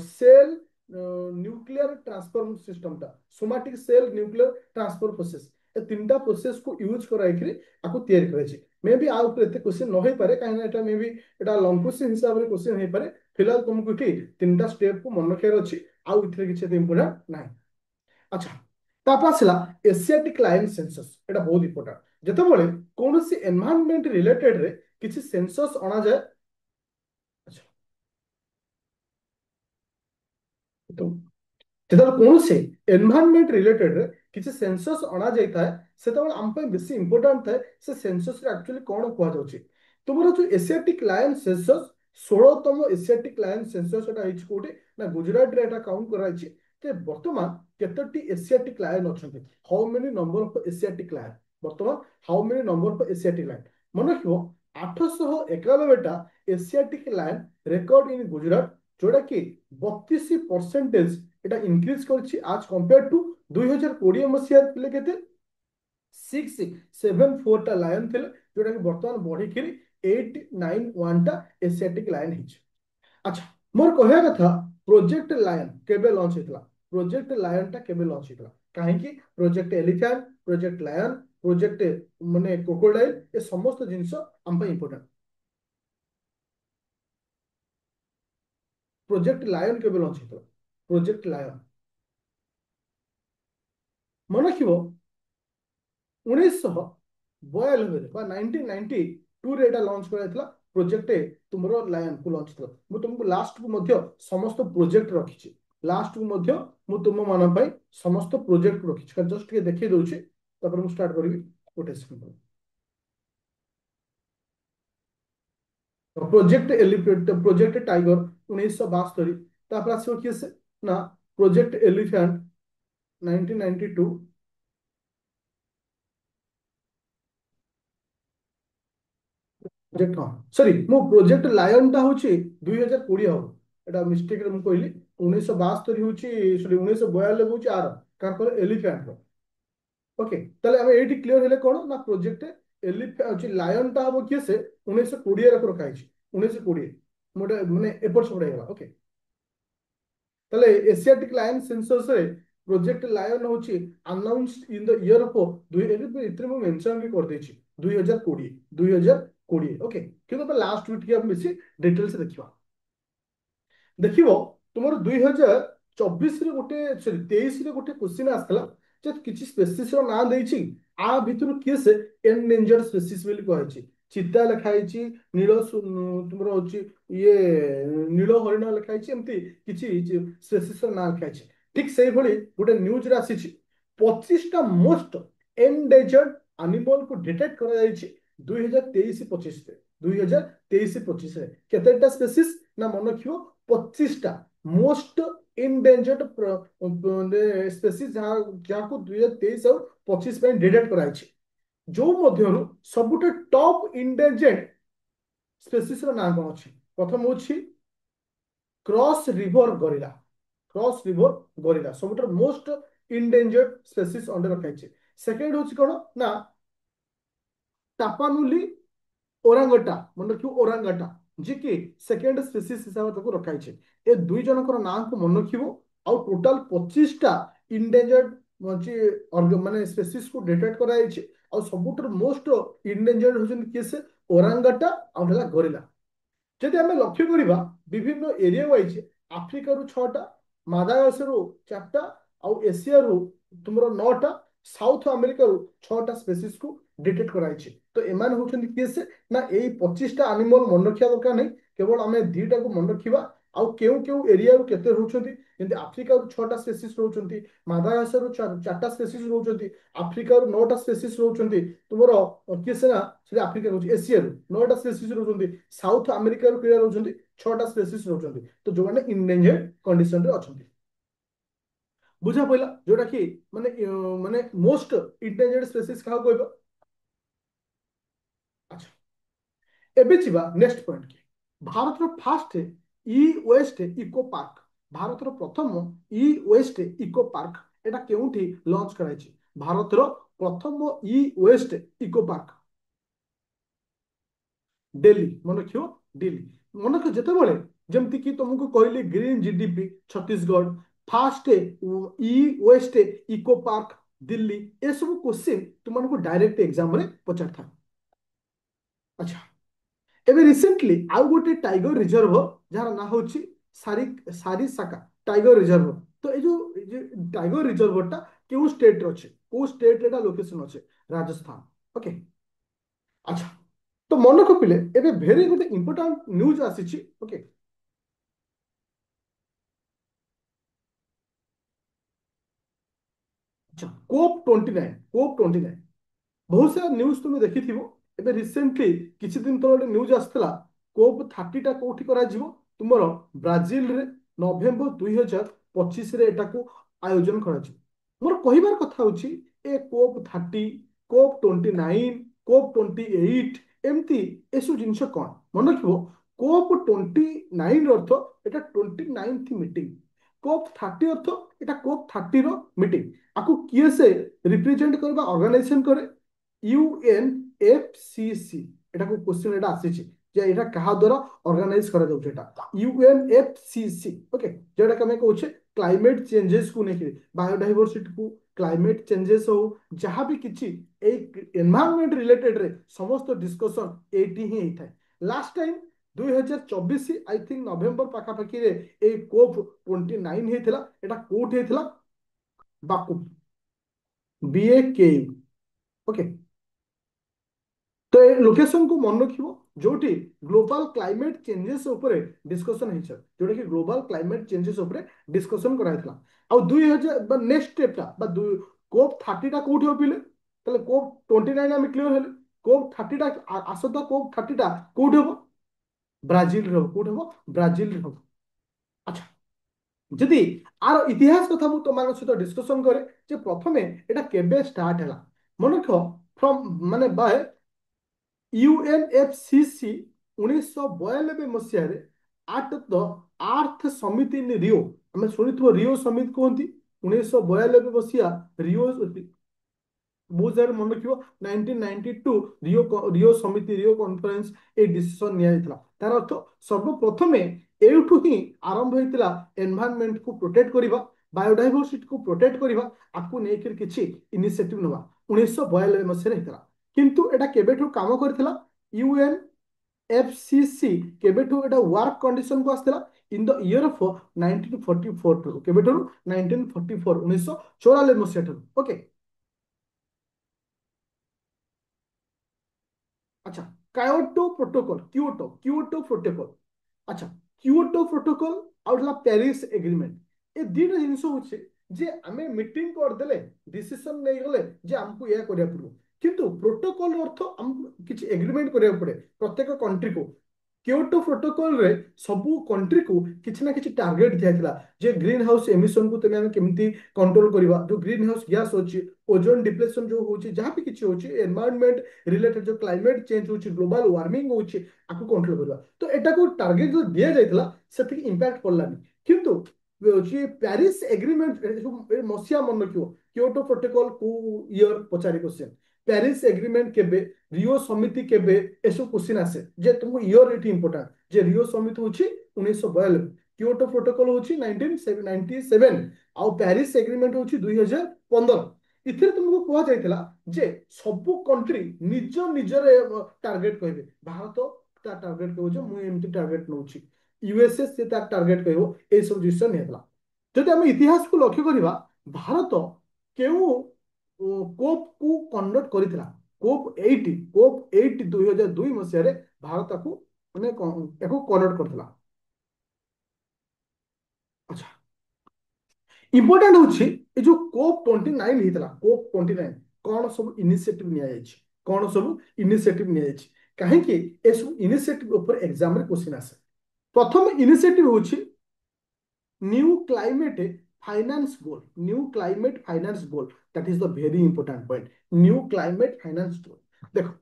ସେଲ୍ न्यूक्लियर ट्रांसफर सिस्टम टा, somatic cell nuclear transfer process, ए तीनटा प्रोसेस को यूज कराइकरी आको तैयारी कराइछि। मे बी आउ एते क्वेश्चन न होई पारे, काहे एटा may be Etah long question हिसाब रे क्वेश्चन होई पारे। फिलहाल तुमको इठी तीनटा स्टेप को मन रखियार अछि, आउ इथरे किछि इंपोर्टेंट नाही। अच्छा, तापर आसला एशियाटिक लायन सेंसस। एटा बहुत इंपोर्टेंट। जेतेबेले कोनोसी एनवायरनमेंट रिलेटेड रे किछि सेंसस अना जाय। अच्छा, तो যেତେବେଳେ କୌଣସି ଏନଭାରନମେଣ୍ଟ ରିଲେଟେଡରେ କିଛି ସେନ୍ସସ୍ ଅଣାଯାଇଥାଏ ସେତେବେଳେ ଆମ ପାଇଁ ବେଶୀ ଇମ୍ପୋର୍ଟାଣ୍ଟ ଥାଏ ସେ ସେନ୍ସସରେ ଆକ୍ଚୁଆଲି କ'ଣ କୁହାଯାଉଛି। ତୁମର ଯୋଉ ଏସିଆଟିକ୍ ଲାୟନ ସେନ୍ସସ୍, 16ତମ ଏସିଆଟିକ୍ ଲାୟନ ସେନ୍ସସ୍ ଏଟା ହେଇଛି କୋଉଠି ନା ଗୁଜୁରାଟରେ ଏଟା କାଉଣ୍ଟ କରାଯାଇଛି। ଯେ ବର୍ତ୍ତମାନ କେତୋଟି ଏସିଆଟିକ୍ ଲାୟନ ଅଛନ୍ତି? How many number of Asiatic lion? ବର୍ତ୍ତମାନ how many number of Asiatic lion? ମନେ ରଖିବ 891ଟା Asiatic lion record in Gujarat, ଯୋଉଟା କି 32% এটা ইনক্রিজ করছি আজ কম্পেয়ার টু 2020 মସିহাରେ কেতে 674টা লায়ন ଥିଲେ, ଯୋଉଟା କି ବର୍ତ୍ତମାନ ବଢିକିରି 891ଟା ଏସିଆଟିକ ଲାୟନ ହେଇଛି। ଆଚ୍ଛା, ମୋର କହିବା କଥା ପ୍ରୋଜେକ୍ଟ ଲାୟନ କେବେ ଲଞ୍ଚ ହେଇଥିଲା? ପ୍ରୋଜେକ୍ଟ ଲାୟନଟା କେବେ ଲଞ୍ଚ ହେଇଥିଲା? କାହିଁକି project elephant, project lion, project ମାନେ କ୍ରୋକୋଡାଇଲ, ଏ ସମସ୍ତ ଜିନିଷ ଆମ ପାଇଁ ଇମ୍ପୋର୍ଟାଣ୍ଟ। ପ୍ରୋଜେକ୍ଟ ଲାୟନ କେବେ ଲଞ୍ଚ ହେଇଥିଲା? ପ୍ରୋଜେକ୍ଟ ଲାୟନ ମନେ ରଖିବ 1992 বা 1992ରେ ଏଟା ଲଞ୍ଚ କରାଯାଇଥିଲା। ପ୍ରୋଜେକ୍ଟ ତୁମର ଲାୟନକୁ ଲଞ୍ଚ ଥିଲା। ମୁଁ ତୁମକୁ ଲାଷ୍ଟକୁ ମଧ୍ୟ ସମସ୍ତ ପ୍ରୋଜେକ୍ଟ ରଖିଛି। ଲାଷ୍ଟକୁ ମଧ୍ୟ ମୁଁ ତୁମ ମାନଙ୍କ ପାଇଁ ସମସ୍ତ ପ୍ରୋଜେକ୍ଟ ରଖିଛି। ଜଷ୍ଟ ଟିକେ ଦେଖେଇ ଦଉଛି, ତାପରେ ମୁଁ ଷ୍ଟାର୍ଟ କରିବି। ଗୋଟେ second. Project elephant, project tiger 1972। तापर आसो किए से ना प्रोजेक्ट एलिफेंट 1992। प्रोजेक्ट हाँ सॉरी मो प्रोजेक्ट लायन टा होची 2020 हो। एटा मिस्टेक रे मु कहली 1972 होची सॉरी 1942 होची आर कार पर एलिफेंट रो। ओके ताले हम एटी क्लियर हेले कोन ना प्रोजेक्ट एलिफेंट होची लायन टा हो किए से 1920 रे रखा है 1920 मोटे माने एपट सब गला। ओके তাহলে এশিয়াটিক লায়ন সেন্সস রে প্রজেক্ট লায়ন হচ্ছে আনাউন্সড ইন দ্য ইয়ার অফ দুই এতে ମୁଁ ମେନସନ ବି କରିଦେଇଛି 2020 2020। ଓକେ କିନ୍ତୁ ଆମେ ଲାଷ୍ଟ ୱିକ୍ ଟିକେ ଆମେ ବେଶୀ ଡିଟେଲ୍ସ ଦେଖିବା। ଦେଖିବ ତୁମର 2024 ରେ ଗୋଟେ ସରି 23 ରେ ଗୋଟେ କ୍ୱେଶ୍ଚିନ୍ ଆସିଥିଲା ଯେ କିଛି ସ୍ପେସିସ୍ ର ନାଁ ଦେଇଛି ଆ ଭିତରୁ କିଏ ସେ ଏନଡେଞ୍ଜର୍ଡ ସ୍ପେସିସ୍ ବୋଲି କୁହାଯାଇଛି। ଚିତା ଲେଖା ହେଇଛି, ତୁମର ହଉଛି ଇଏ ନୀଳ ହରିଣ ଲେଖା ହେଇଛି, ଏମିତି କିଛି ସ୍ପେସିସ୍ ର ନାଁ ଲେଖା ହେଇଛି। ଠିକ ସେଇଭଳି ଗୋଟେ ନ୍ୟୁଜରେ ଆସିଛି 25ଟା ମୋଷ୍ଟ ଏନଡେଞ୍ଜର୍ଡ ଆନିମଲ କୁ ଡିଟେକ୍ଟ କରାଯାଇଛି 2023-25 ରେ। 2023-25 ରେ କେତେଟା ସ୍ପେସିସ୍ ନା ମନେ ରଖିବ 25ଟା ମୋଷ୍ଟ ଇନଡେଞ୍ଜର୍ଡ ସ୍ପେସିସ୍ ଯାହାକୁ 2023 ଆଉ 25 ପାଇଁ ଡିଟେକ୍ଟ କରାଯାଇଛି। ଯୋଉ ମଧ୍ୟରୁ ସବୁଠୁ ଟପ୍ ଇନଡେଞ୍ଜର୍ଡ ସ୍ପେସିସ୍ ର ନାଁ କଣ ଅଛି? ପ୍ରଥମ ହଉଛି କ୍ରସ୍ ରିଭର ଗରିଲା। କ୍ରସ୍ ରିଭର ଗରିଲା ସବୁଠାରୁ ମୋଷ୍ଟ ଇନଡେଞ୍ଜର୍ଡ ସ୍ପେସିସ୍ ଅଣ୍ଡର ରଖାଯାଇଛି। ସେକେଣ୍ଡ ହଉଛି କଣ ନା টাপানুলি ওরাঙ্গটা মনে ରଖିବ ଓରାଙ୍ଗାଟା ଯିଏକି ସେକେଣ୍ଡ ସ୍ପେସିସ୍ ହିସାବରେ ତାକୁ ରଖାଯାଇଛି। ଏ ଦୁଇ ଜଣଙ୍କର ନାଁକୁ ମନେ ରଖିବ। ଆଉ ଟୋଟାଲ 25ଟା ଇନଡେଞ୍ଜର୍ଡ ମାନେ ସ୍ପେସିସ୍ କୁ ଡିଟେକ୍ଟ କରାଯାଇଛି। ଆଉ ସବୁଠାରୁ ମୋଷ୍ଟ ଇନଡେଞ୍ଜର୍ଡ ହଉଛନ୍ତି କିଏ ସେ ଓରାଙ୍ଗାଟା ଆଉ ହେଲା ଗରିଲା। ଯଦି ଆମେ ଲକ୍ଷ୍ୟ କରିବା ବିଭିନ୍ନ ଏରିଆ ୱାଇଜ ଆଫ୍ରିକାରୁ 6ଟା, ମାଦାଗାସ୍କାରରୁ 4ଟା, ଆଉ ଏସିଆରୁ ତୁମର 9ଟା, ସାଉଥ ଆମେରିକାରୁ 6ଟା ସ୍ପେସିସ୍ କୁ ଡିଟେକ୍ଟ କରାଯାଇଛି। ତ ଏମାନେ ହଉଛନ୍ତି କିଏ ସେ ନା ଏଇ 25ଟା ଆନିମଲ ମନେ ରଖିବା ଦରକାର ନାହିଁ, କେବଳ ଆମେ ଦିଟାକୁ ମନେ ରଖିବା। ଆଉ କେଉଁ କେଉଁ ଏରିଆରୁ କେତେ ରହୁଛନ୍ତି, ଯେମିତି ଆଫ୍ରିକାରୁ 6ଟା ସ୍ପେସିସ୍ ରହୁଛନ୍ତି, ମାଦାଗାସ୍କାରରୁ 4ଟା ସ୍ପେସିସ୍ ରହୁଛନ୍ତି, ଆଫ୍ରିକାରୁ 9ଟା ସ୍ପେସିସ୍ ରହୁଛନ୍ତି, ତୁମର କିଏ ସେ ନା ସେଟା ଆଫ୍ରିକା ରହୁଛି, ଏସିଆରୁ 9ଟା ସ୍ପେସିସ୍ ରହୁଛନ୍ତି, ସାଉଥ ଆମେରିକାରୁ କିଏ ରହୁଛନ୍ତି 6ଟା ସ୍ପେସିସ୍ ରହୁଛନ୍ତି। ତ ଯୋଉମାନେ ଇନଡେଞ୍ଜର୍ଡ କଣ୍ଡିସନରେ ଅଛନ୍ତି ବୁଝା ପଇଲା ଯୋଉଟା କି ମାନେ ମାନେ ମୋଷ୍ଟ ଇନଡେଞ୍ଜର୍ଡ ସ୍ପେସିସ୍ କାହାକୁ କହିବ। ଆଚ୍ଛା ଏବେ ଯିବା ନେକ୍ସଟ ପଏଣ୍ଟ କି ଭାରତର ଫାଷ୍ଟ ଇ ୱେଷ୍ଟ ଇକୋ ପାର୍କ। ଭାରତର ପ୍ରଥମ ଇ ୱେଷ୍ଟ ଇକୋ ପାର୍କ ଏଟା କେଉଁଠି ଲଞ୍ଚ କରାଯାଇଛି? ଭାରତର ପ୍ରଥମ ଇ ୱେଷ୍ଟ ଇକୋ ପାର୍କ ଦିଲ୍ଲୀ। ମନେ ରଖିବ ଦିଲ୍ଲୀ। ମନେ ରଖ ଯେତେବେଳେ ଯେମିତି କି ତମକୁ କହିଲି ଗ୍ରୀନ ଜିଡିପି ଛତିଶଗଡ଼, ଫାଷ୍ଟ ଇ ୱେଷ୍ଟ ଇକୋ ପାର୍କ ଦିଲ୍ଲୀ, ଏସବୁ କ୍ୱେଶ୍ଚିନ୍ ତୁମମାନଙ୍କୁ ଡାଇରେକ୍ଟ ଏକ୍ସାମରେ ପଚାରିଥାଏ। ଆଚ୍ଛା ଏବେ ରିସେଣ୍ଟଲି ଆଉ ଗୋଟେ ଟାଇଗର ରିଜର୍ଭ ଯାହାର ନାଁ ହଉଛି ସାରିସାକା ଟାଇଗର ରିଜର୍ଭ। ତ ଏ ଯୋଉ ଟାଇଗର ରିଜର୍ଭଟା କେଉଁ ଷ୍ଟେଟରେ ଅଛି, କୋଉ ଷ୍ଟେଟରେ ଏଟା ଲୋକେସନ ଅଛି? ରାଜସ୍ଥାନ। ଓକେ ଆଚ୍ଛା ତ ମନେ ରଖିଲେ ଏବେ ଭେରି ଗୋଟେ ଇମ୍ପୋର୍ଟାଣ୍ଟ ନ୍ୟୁଜ ଆସିଛି। ଓକେ ଆଚ୍ଛା COP29 COP29 ବହୁତ ସାରା ନ୍ୟୁଜ ତୁମେ ଦେଖିଥିବ। ଏବେ ରିସେଣ୍ଟଲି କିଛି ଦିନ ତଳେ ଗୋଟେ ନ୍ୟୁଜ ଆସିଥିଲା COP30ଟା କୋଉଠି କରାଯିବ? ତୁମର ବ୍ରାଜିଲରେ ନଭେମ୍ବର 2025ରେ ଏଟାକୁ ଆୟୋଜନ କରାଯିବ। ମୋର କହିବାର କଥା ହଉଛି ଏ COP30, COP29, COP28 ଏମିତି ଏସବୁ ଜିନିଷ କଣ ମନେ ରଖିବ। COP29 ଅର୍ଥ ଏଟା 29th ମିଟିଂ, COP30 ଅର୍ଥ ଏଟା COP30ର ମିଟିଂ। ଆକୁ କିଏ ସେ ରିପ୍ରେଜେଣ୍ଟ କରିବା ଅର୍ଗାନାଇଜେସନ କରେ? UNFCC। ଏଟାକୁ କ୍ୱେଶ୍ଚିନ୍ ଏଟା ଆସିଛି ଯେ ଏଟା କାହା ଦ୍ୱାରା ଅର୍ଗାନାଇଜ କରାଯାଉଛି? ଏଟା UNFCC। ଓକେ ଯେଟାକି ଆମେ କହୁଛେ କ୍ଲାଇମେଟ ଚେଞ୍ଜେସ କୁ ନେଇକି ବାୟୋଡାଇଭରସିଟି କୁ, କ୍ଲାଇମେଟ ଚେଞ୍ଜେସ ହଉ ଯାହାବି କିଛି ଏଇ ଏନଭାୟରନମେଣ୍ଟ ରିଲେଟେଡ ରେ ସମସ୍ତ ଡିସ୍କସନ ଏଇଠି ହିଁ ହେଇଥାଏ। Last time 2024 I think November ପାଖାପାଖିରେ ଏଇ COP29 ହେଇଥିଲା। ଏଟା କୋଉଠି ହେଇଥିଲା? ବାକୁ BAKU। ଓକେ ତ ଏ ଲୋକେସନ କୁ ମନେ ରଖିବ ଯୋଉଠି ଗ୍ଲୋବାଲ କ୍ଲାଇମେଟ ଚେଞ୍ଜେସ ଉପରେ ଡିସ୍କସନ ହେଇଛି, ଯୋଉଟା କି ଗ୍ଲୋବାଲ କ୍ଲାଇମେଟ ଚେଞ୍ଜେସ ଉପରେ ଡିସ୍କସନ କରାଯାଇଥିଲା। ଆଉ 2000 ବା ନେକ୍ସଟ ଷ୍ଟେପଟା ବା COP30ଟା କୋଉଠି ହବିଲେ? ତାହେଲେ COP29 ଆମେ କ୍ଲିୟର ହେଲେ, COP30ଟା ଆସନ୍ତା COP30ଟା କୋଉଠି ହବ? ब्राजिल रे कोड हो ब्राजिल रे हो। अच्छा যদি आर इतिहास कथा मु तुम सहित डिस्कशन करे जे प्रथमे एटा केबे स्टार्ट हैला मन रख फ्रॉम माने बाय यूएनएफसीसी 1992 मसीह आट द आर्थ समिति इन रियो आम शुणी रियो समिति कहती 1992 मसीहा रियो बहुत जगह मन रखियो 1992 रियो समिति रियो कॉन्फ्रेंस ए डिसीजन निया तार अर्थ सर्वप्रथमे एठू ही आरंभ होता एनवायरनमेंट को प्रोटेक्ट करबा बायोडाइवर्सिटी को प्रोटेक्ट करबा आपको लेकर किछि इनिशिएटिव नवा 1992 मसीह होता किंतु एटा केबेठू काम करथिला यूएन एफसीसी केबेठू एटा वर्क कंडीशन को आस्थिला in the year of 1944 to केबेठू 1944 1944 मसीहा ओके। अच्छा Kyoto protocol Kyoto Kyoto protocol अच्छा क्योटो प्रोटोकॉल आउटला पेरिस एग्रीमेंट ए दीटा जिनिस होचे जे आमे मीटिंग कर देले डिसीजन नै गले जे हमको या करिया पड़ो किंतु प्रोटोकॉल अर्थ हम किछ एग्रीमेंट करिया पड़े प्रत्येक कंट्री को क्योटो प्रोटोकॉल रे सबु कंट्री को किछ ना किछ टारगेट दिया जे ग्रीन हाउस एमिशन को तमे हम केमिति कंट्रोल करबा जो ग्रीन हाउस गैस होची ओजोन डिप्लेशन जो होची जहाँ भी किछ होची एनवायरनमेंट रिलेटेड जो क्लाइमेट चेंज होची ग्लोबल वार्मिंग होची आकु कंट्रोल करबा तो एटा को टारगेट जो दिया जायतला सेति इंपैक्ट पड़लानी किंतु जे पेरिस एग्रीमेंट मसिया मन रखियो क्योटो प्रोटोकॉल को ईयर पचारि क्वेश्चन पेरिस एग्रीमेंट केबे रियो समिति केबे एसो क्वेश्चन आसे जे तुमको ईयर एटी इंपोर्टेंट जे रियो समिति होची 1992 क्योटो प्रोटोकॉल होची 1997 आउ पेरिस एग्रीमेंट होची 2015 इथिरे तुमको कुआ जायतिला जे सबु कंट्री निज निजर टारगेट कहबे भारत ता टारगेट कहबो जे मु एमती टारगेट नउची यूएसए से ता टारगेट कहबो ए सब डिसीजन हेतला जदि हम इतिहास को लक्ष्य करिबा भारत केउ कोप को कन्वर्ट करितला कोप 8 2002 मसीह भारत को माने एको कन्वर्ट करथिला। अच्छा इंपोर्टेंट होछि ए जो कोप 29 हितला कोप 29 कौन सब इनिशिएटिव निया जायछि कौन सब इनिशिएटिव निया जायछि काहे कि ए सब इनिशिएटिव ऊपर एग्जाम रे क्वेश्चन आसे प्रथम इनिशिएटिव होछि new climate finance goal new climate finance goal that is the very important point new climate finance goal देखो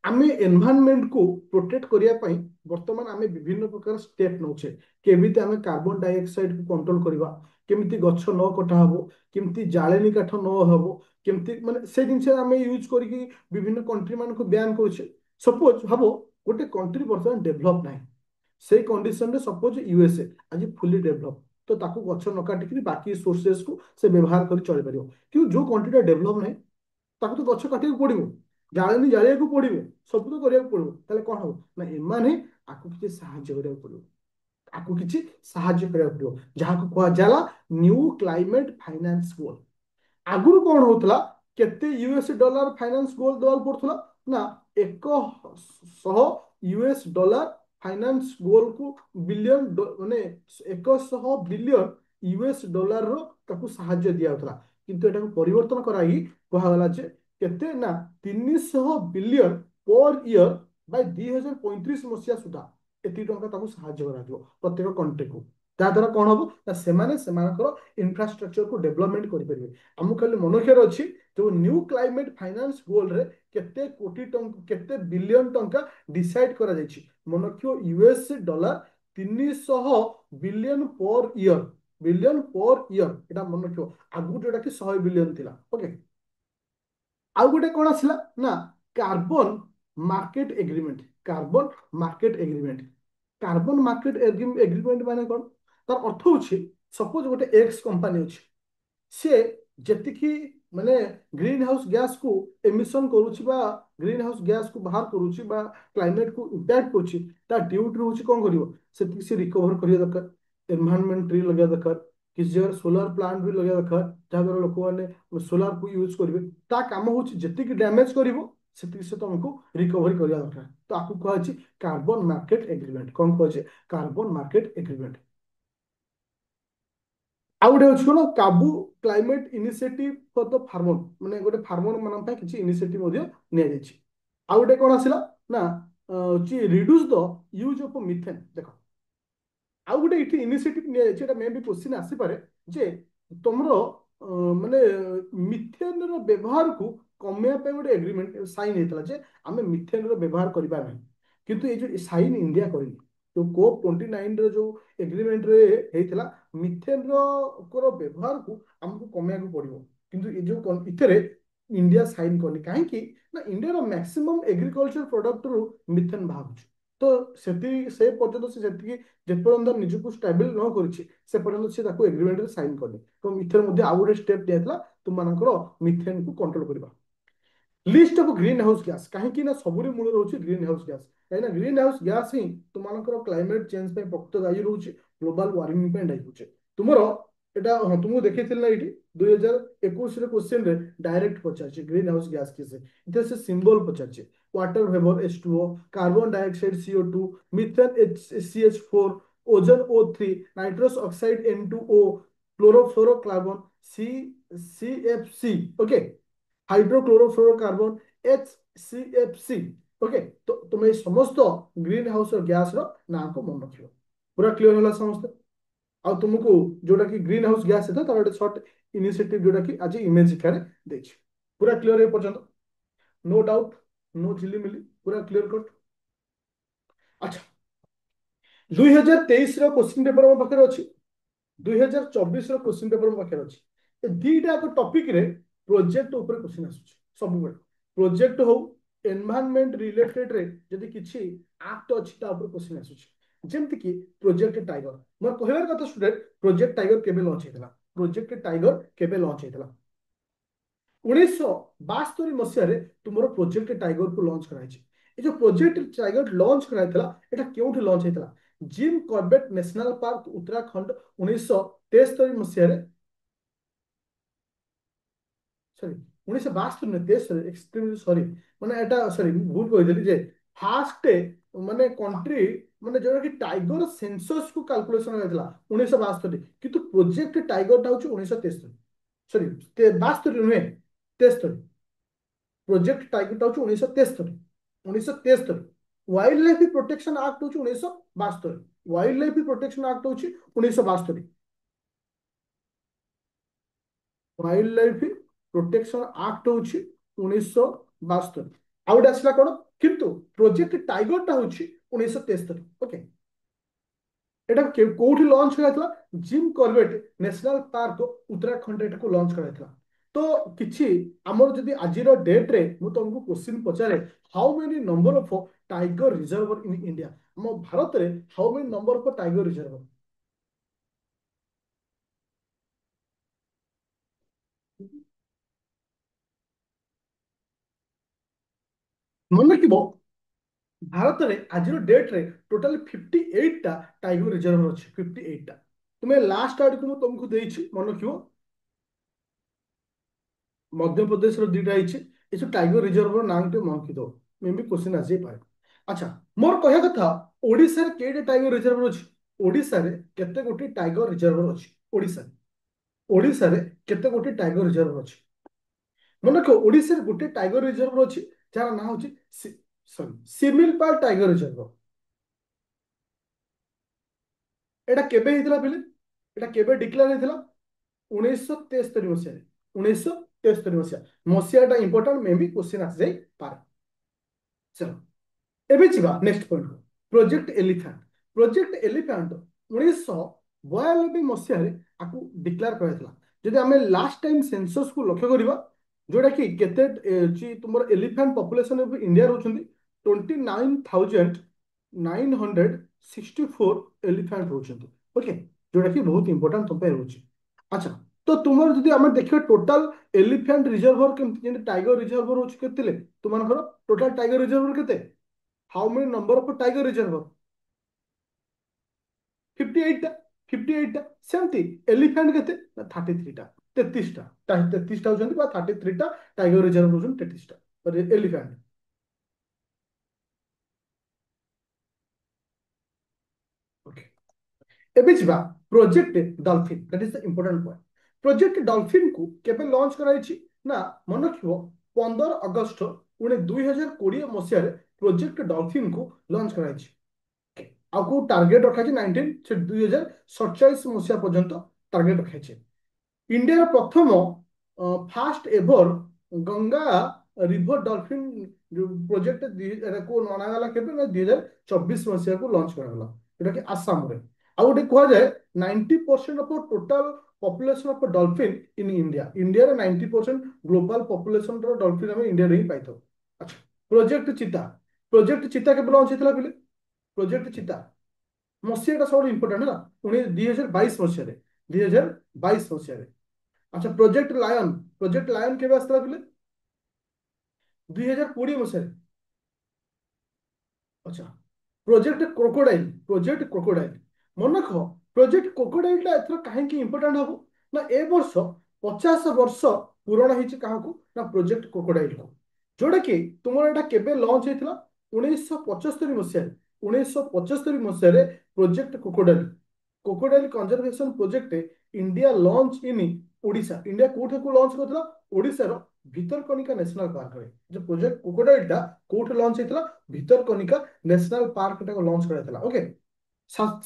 आमे एनवायरनमेंट को प्रोटेक्ट करिया पई वर्तमान आमे विभिन्न प्रकार स्टेप नउछे केमिति आमे कार्बन डाइऑक्साइड को कंट्रोल करबा केमिति गछ न कटा हबो केमिति जाळेनी काठ न हबो केमिति माने से जिंस आमे यूज करिकि विभिन्न कंट्री मान को बैन करछे सपोज हबो गोटे कंट्री वर्तमान डेवलप नाही सेई कंडीशन रे सपोज यूएसए आज फुली डेवलप तो ताको गछ न काटिकि बाकी सोर्सेस को से व्यवहार कर चली परियो कि जो कंट्री डेवलप नाही ताको तो गछ काटिବାକୁ ପଡିବ ଜାଳେଣି ଜାଳିବାକୁ ପଡିବ ସବୁ ତ କରିବାକୁ ପଡିବ ତାହେଲେ କଣ ହବ ନା ଏମାନେ ଆକୁ କିଛି ସାହାଯ୍ୟ କରିବାକୁ ପଡିବ ଆକୁ କିଛି ସାହାଯ୍ୟ କରିବାକୁ ପଡିବ ଯାହାକୁ କୁହାଯାଲା ନ୍ୟୁ କ୍ଲାଇମେଟ ଫାଇନାନ୍ସ ଗୋଲ ଆଗରୁ କଣ ହଉଥିଲା କେତେ ୟୁଏସ୍ ଡଲାର ଫାଇନାନ୍ସ ଗୋଲ ଦେବାକୁ ପଡୁଥିଲା ନା 100 US ଡଲାର फाइनेंस गोल को बिलियन माने 100 बिलियन यूएस डॉलर रो ताकू साहाଯ୍य दिया होता किंतु एटा को परिवर्तन कराई कहला जे केते ना 300 बिलियन पर ईयर बाय 2035 मसिया सुधा एति टंका ताकू साहाଯ୍य करा दियो प्रत्येक कंट्री को ता द्वारा कोन हबो ना सेमाने सेमानकर इंफ्रास्ट्रक्चर को डेवलपमेंट करि परिबे हमु खाली मनोखेर अछि जो न्यू क्लाइमेट फाइनेंस गोल रे केते कोटी टंका केते बिलियन टंका डिसाइड करा जायछि मनोक्यो US dollar 300 billion per year एटा मनोक्यो आगु जोटा कि 100 बिलियन थिला ओके आउ गोटे कौन आसला ना carbon market agreement carbon market agreement carbon market agreement माने कौन तार अर्थ होछि सपोज गोटे एक्स कंपनी अछि से जेतिकी माने ग्रीन हाउस गैस को एमिशन करूछि बा ग्रीन हाउस गैस को बाहर करूछि बा क्लाइमेट को इंपैक्ट करूछि ता ड्यूटी होछि कोन करिवो से रिकवर करिया दरकार एनवायरनमेंट ट्री लगा दरकार किसी जगह सोलार प्लांट भी लगा दरकार जहाँ द्वारा लोक मैंने सोलार को यूज करेंगे ता काम होछि जेतिकी डैमेज करिवो सेतिकी से तुमको रिकवरी करिया दरकार तो आपको कहछि कार्बन मार्केट एग्रीमेंट कोन कहछि कार्बन मार्केट एग्रीमेंट आउ गोटे अछि कोन काबू climate initiative for the farmer माने गोटे फार्मर मान किछि इनिशिएटिव निया जायछि आउ गोटे कोन आसिला ना reduce the use of methane. ଦେଖ ଆଉ ଗୋଟେ ଏଠି ଇନିସିଏଟିଭ ନିଆଯାଇଛି, ଏଟା ମେ ବି କ୍ୱେଶ୍ଚିନ୍ ଆସିପାରେ ଯେ ତମର ମାନେ ମିଥେନର ବ୍ୟବହାରକୁ କମେଇବା ପାଇଁ ଗୋଟେ ଏଗ୍ରିମେଣ୍ଟ ସାଇନ୍ ହେଇଥିଲା ଯେ ଆମେ ମିଥେନର ବ୍ୟବହାର କରିବା ନାହିଁ। କିନ୍ତୁ ଏଇ ଯୋଉ ସାଇନ୍ ଇଣ୍ଡିଆ କରିନି। ଯୋଉ COP29 ର ଯୋଉ ଏଗ୍ରିମେଣ୍ଟରେ ହେଇଥିଲା ମିଥେନର ବ୍ୟବହାରକୁ ଆମକୁ କମେଇବାକୁ ପଡିବ, କିନ୍ତୁ ଏ ଯୋଉ ଏଥିରେ ଇଣ୍ଡିଆ ସାଇନ୍ କରିନି। କାହିଁକି ନା ଇଣ୍ଡିଆର ମ୍ୟାକ୍ସିମମ୍ ଏଗ୍ରିକଲଚର ପ୍ରଡକ୍ଟରୁ ମିଥେନ୍ ବାହାରୁଛି। ତ ସେ ପର୍ଯ୍ୟନ୍ତ ସେ ସେତିକି ଯେପର୍ଯ୍ୟନ୍ତ ନିଜକୁ ଷ୍ଟାବିଲ ନ କରିଛି ସେ ପର୍ଯ୍ୟନ୍ତ ସେ ତାକୁ ଏଗ୍ରିମେଣ୍ଟରେ ସାଇନ୍ କରିନି। ତ ଏଥିରେ ମଧ୍ୟ ଆଉ ଗୋଟେ ଷ୍ଟେପ୍ ଦିଆଯାଇଥିଲା ତୁମମାନଙ୍କର ମିଥେନକୁ କଣ୍ଟ୍ରୋଲ କରିବା। List of green house gas कहीं ना सबुरी मूल रोचे ग्रीन हाउस गैस कहीं ग्रीन हाउस गैस ही तुमको क्लाइमेट चेंज पे प्रकृत दायी रोचे ग्लोबल वार्मिंग पे दायी होचे तुमरो एटा हाँ तुमको देखैथिल ना एटी 2021 रे क्वेश्चन रे डायरेक्ट पचारचे ग्रीन हाउस गैस किसे इथे से सिंबल पचारचे water vapour H2O carbon dioxide CO2 methane CH4 ozone O3 nitrous oxide N2O chlorofluorocarbon CFC okay hydrochlorofluorocarbon HCFC okay. तो तुम ये समस्त ग्रीन हाउस गैस रो ना को मन रखियो पूरा क्लियर होला समस्त। आ तुमको जोटा कि ग्रीन हाउस गैस है तार गोटे शॉर्ट इनिशिएटिव जोटा कि आज इमेज शिक्षारे देछि पूरा क्लियर है पर्यंत नो डाउट नो झिलिमिली पूरा क्लियर कट। अच्छा 2023 रो क्वेश्चन पेपर मो पाखरे अछि 2024 रो क्वेश्चन पेपर मो पाखरे अछि ए दीटा को टॉपिक रे प्रोजेक्ट ऊपर क्वेश्चन आसुछि सब बेले प्रोजेक्ट हो एनवायरनमेंट रिलेटेड रे जदि किछि एक्ट अछि ता ऊपर क्वेश्चन आसुछि जेमति कि प्रोजेक्ट टाइगर मोर कहबार कथा स्टूडेंट प्रोजेक्ट टाइगर केबे लॉन्च हेतला प्रोजेक्ट टाइगर केबे लॉन्च हेतला 1972 मसीह तुम प्रोजेक्ट टाइगर को लॉन्च कराई ये जो प्रोजेक्ट टाइगर लॉन्च कराइला एटा केउठी लॉन्च हेतला Jim Corbett national park Uttarakhand 1973 मसीह सॉरी 1972 नुहे 73 एक्सट्रीमली सॉरी माने एटा सॉरी भूल कहिदेली जे फास्ट माने कंट्री माने जोटा कि टाइगर सेंसस को कैलकुलेशन होइतला 1972 किंतु प्रोजेक्ट टाइगर टा होची 1973 सॉरी 72 नुहे 73 प्रोजेक्ट टाइगर टा होची 1973 वाइल्ड लाइफ प्रोटेक्शन एक्ट होची 1972 वाइल्ड लाइफ प्रोटेक्शन एक्ट होची 1972 वाइल्ड लाइफ प्रोटेक्शन एक्ट होची 1972 आउट आसला कोन किंतु प्रोजेक्ट टाइगर टा होची 1973 ओके। एटा कोठी लॉन्च कराइतला Jim Corbett national park Uttarakhand एटा को लॉन्च कराइतला। तो किछि हमर जदि आजिर डेट रे मु तुमको क्वेश्चन पचारे how many number of tiger reserve in India हम भारत रे how many number of tiger reserve मन रखिबो भारत रे आजिर डेट रे टोटल 58 टा टाइगर रिजर्व अछि 58 टा तुम्हें लास्ट आड़ को मु तुमको देइछि मन रखिबो मध्य प्रदेश रो दुटा आइछि ए सब टाइगर रिजर्व रो नाम के मन दो मे भी क्वेश्चन आ जाई पारे। अच्छा मोर कहया कथा ओडिसा रे केडे टाइगर रिजर्व अछि ओडिसा रे केते गोटी टाइगर रिजर्व अछि ओडिसा रे केते गोटी टाइगर रिजर्व अछि मन को ओडिसा रे गोटे टाइगर रिजर्व अछि जार नाम होछि सॉरी सिमिलपाल टाइगर रिजर्व एटा केबे हितला पिले एटा केबे डिक्लेयर हितला 1973 मसीहा 1973 मसीहा मसीहाटा इंपोर्टेंट मे भी क्वेश्चन आसी जाई पारे। चलो एबे जीवा नेक्स्ट पॉइंट को प्रोजेक्ट एलिफेंट 1992 मसीहा रे आकु डिक्लेयर कराइतला जदि हमें लास्ट टाइम सेंसस को लक्ष्य करिबा जोटा कि केते जी तुमर एलिफेंट पॉपुलेशन ऑफ इंडिया रहउछंती 29,964 एलिफेंट रहउछंती ओके जोटा कि बहुत इंपोर्टेंट तुम पे रहउछि। अच्छा तो तुमर जदि हमें देखियो टोटल एलिफेंट रिजर्वर केमति जेंति टाइगर रिजर्वर होछि केतेले तुमनकर टोटल टाइगर रिजर्वर केते how many number of tiger रिजर्वर 58 टा 58 टा सेमती एलिफेंट केते 33 टा 33 टा 33 टा होचंती बा 33 टा टाइगर रिजर्व होचंती 33 टा एलिफेंट ओके। एबे जिबा project dolphin that is the important point project dolphin को केबे लॉन्च कराइछि ना मन रखिबो 15 अगस्त 2020 मसिया रे प्रोजेक्ट डॉल्फिन को लॉन्च कराई आपको टार्गेट रखा है 2047 मसीहा पर्यंत टार्गेट रखा है इंडिया प्रथम first ever Ganga river dolphin project को अणागला केबे ना 2024 मसीहा को लॉन्च करागला जोटा कि आसाम रे आ गोटे कह जाए 90% of total population of dolphin in India India रे 90% ग्लोबल पॉपुलेशन रो डॉल्फिन हम इंडिया रे ही पाइतो अच्छा प्रोजेक्ट चिता के लॉन्च हेतला पहिले प्रोजेक्ट चिता मसीहाटा सब इंपोर्टेंट है 2022 मसीह 2022 मसीह अच्छा प्रोजेक्ट लायन केबे आसला पहिले 2020 मसीह अच्छा प्रोजेक्ट क्रोकोडाइल मन रख प्रोजेक्ट क्रोकोडाइल टा एथर काहेकि इंपोर्टेंट हबो ना ए वर्ष 50 वर्ष पूरण होइछि काहाकू ना प्रोजेक्ट क्रोकोडाइल को जोड़ा कि तुमर एटा केबे लॉन्च हेतला 1975 मसीह 1975 मसीह project crocodile crocodile conservation project India launch in Odisha India कोठे को लॉन्च करथला ओडिशा रो भितरकनिका नेशनल पार्क रे जो प्रोजेक्ट क्रोकोडाइल टा कोठे लॉन्च हेतला भितरकनिका नेशनल पार्क टा को लॉन्च कराइथला ओके सात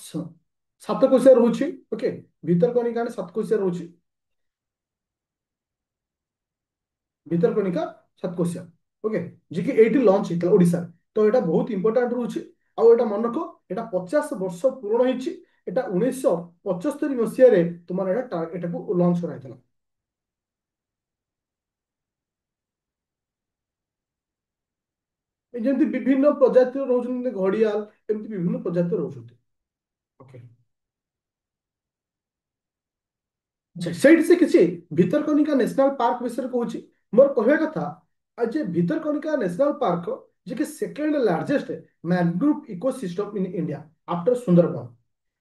सात कोसिया रहउछि ओके भितरकनिका ने सात कोसिया रहउछि भितरकनिका सात कोसिया ओके जे कि एटी लॉन्च हेतला ओडिशा तो एटा बहुत इंपोर्टेंट रहउछि आ एटा मन रखो एटा 50 वर्ष पूर्ण होइछि एटा 1975 मसीहा रे तुमार एटा को लॉन्च कराइथला ଯେମିତି ବିଭିନ୍ନ ପ୍ରଜାତିର ରହୁଛନ୍ତି ଘଡିଆଲ ଏମିତି ବିଭିନ୍ନ ପ୍ରଜାତିର ରହୁଛନ୍ତି ଓକେ ସେଇଠି ସେ କିଛି ଭିତରକନିକା ନ୍ୟାସନାଲ ପାର୍କ ବିଷୟରେ କହୁଛି ମୋର କହିବା କଥା ଆଉ ଯେ ଭିତରକନିକା ନ୍ୟାସନାଲ ପାର୍କ ଯେ କି second largest mangrove ecosystem in India after Sundarban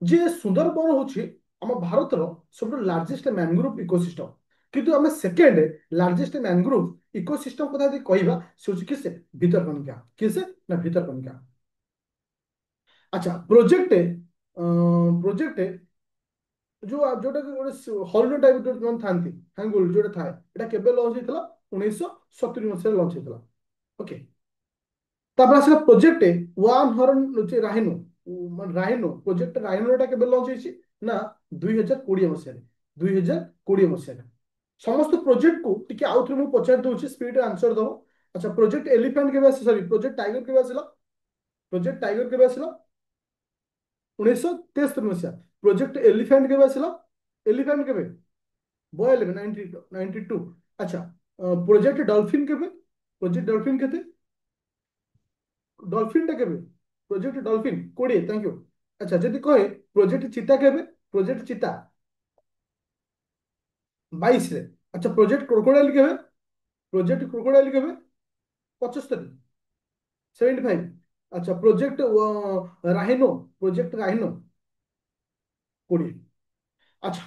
ଯେ ସୁନ୍ଦରବନ ହଉଛି ଆମ ଭାରତର ସବୁଠୁ ଲାର୍ଜେଷ୍ଟ ମ୍ୟାନଗ୍ରୁଭ ଇକୋସିଷ୍ଟମ କିନ୍ତୁ ଆମେ ସେକେଣ୍ଡ ଲାର୍ଜେଷ୍ଟ ମ୍ୟାନଗ୍ରୁଭ ଇକୋସିଷ୍ଟମ କଥା ଯଦି କହିବା ସେ ହଉଛି କି ସେ ଭିତରକନିକା କି ସେ ନା ଭିତରକନିକା ଆଚ୍ଛା ପ୍ରୋଜେକ୍ଟ जोटा कि गोटे हरिण टाइप जो थांती हांगुल जोटा थाए एटा केबे लॉन्च हेतला 1970 मसीहा लॉन्च हेतला ओके तापर आसला प्रोजेक्ट वन हॉर्न राहिनो राहिनो प्रोजेक्ट राहिनोटा केबे लॉन्च हेछि ना 2020 मसीहा 2020 मसीहा समस्त प्रोजेक्ट को टिके आउथरे मु पचार दउछि स्पीड आंसर दो अच्छा प्रोजेक्ट एलिफेंट केबे आसी सॉरी प्रोजेक्ट टाइगर केबे आसिला प्रोजेक्ट टाइगर केबे आसिला 1973 मसीहा प्रोजेक्ट एलिफेंट केबे आसिला एलिफेंट केबे 92 92 अच्छा प्रोजेक्ट डॉल्फिन केबे प्रोजेक्ट डॉल्फिन केते डॉल्फिन टा केबे प्रोजेक्ट डॉल्फिन 20 थैंक यू अच्छा जदी कहे प्रोजेक्ट चीता केबे प्रोजेक्ट चीता 22 रे अच्छा प्रोजेक्ट क्रोकोडाइल केबे प्रोजेक्ट क्रोकोडाइल केबे 75 75 अच्छा प्रोजेक्ट राहिनो 20 अच्छा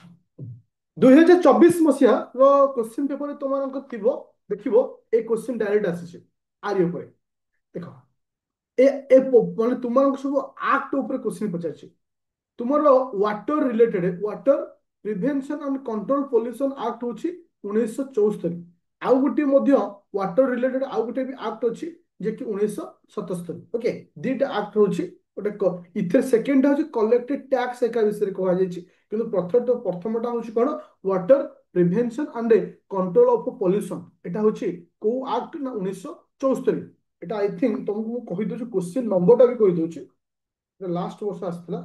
2024 मसीहा रो क्वेश्चन पेपर तुम देखिबो ए क्वेश्चन डायरेक्ट आसीছে आरि ऊपर देखो माने तुम सब एक्ट ऊपर क्वेश्चन पचारछि तुमरो water prevention and control pollution act होछि 1974 आउ गोटे मध्य वाटर रिलेटेड आउ गोटे भी एक्ट अछि जे कि 1977 ओके दीटा एक्ट होछि गोटे इथे सेकंड होछि कलेक्टेड टैक्स एका विषय कहा जायछि किंतु प्रथमटा होछि कोन water prevention and control of pollution एटा होछि को एक्ट ना 1974 एटा आई थिंक तुमको मु कहि दोछु क्वेश्चन नंबरटा भी कहि दोछु लास्ट वर्ष आस्थिला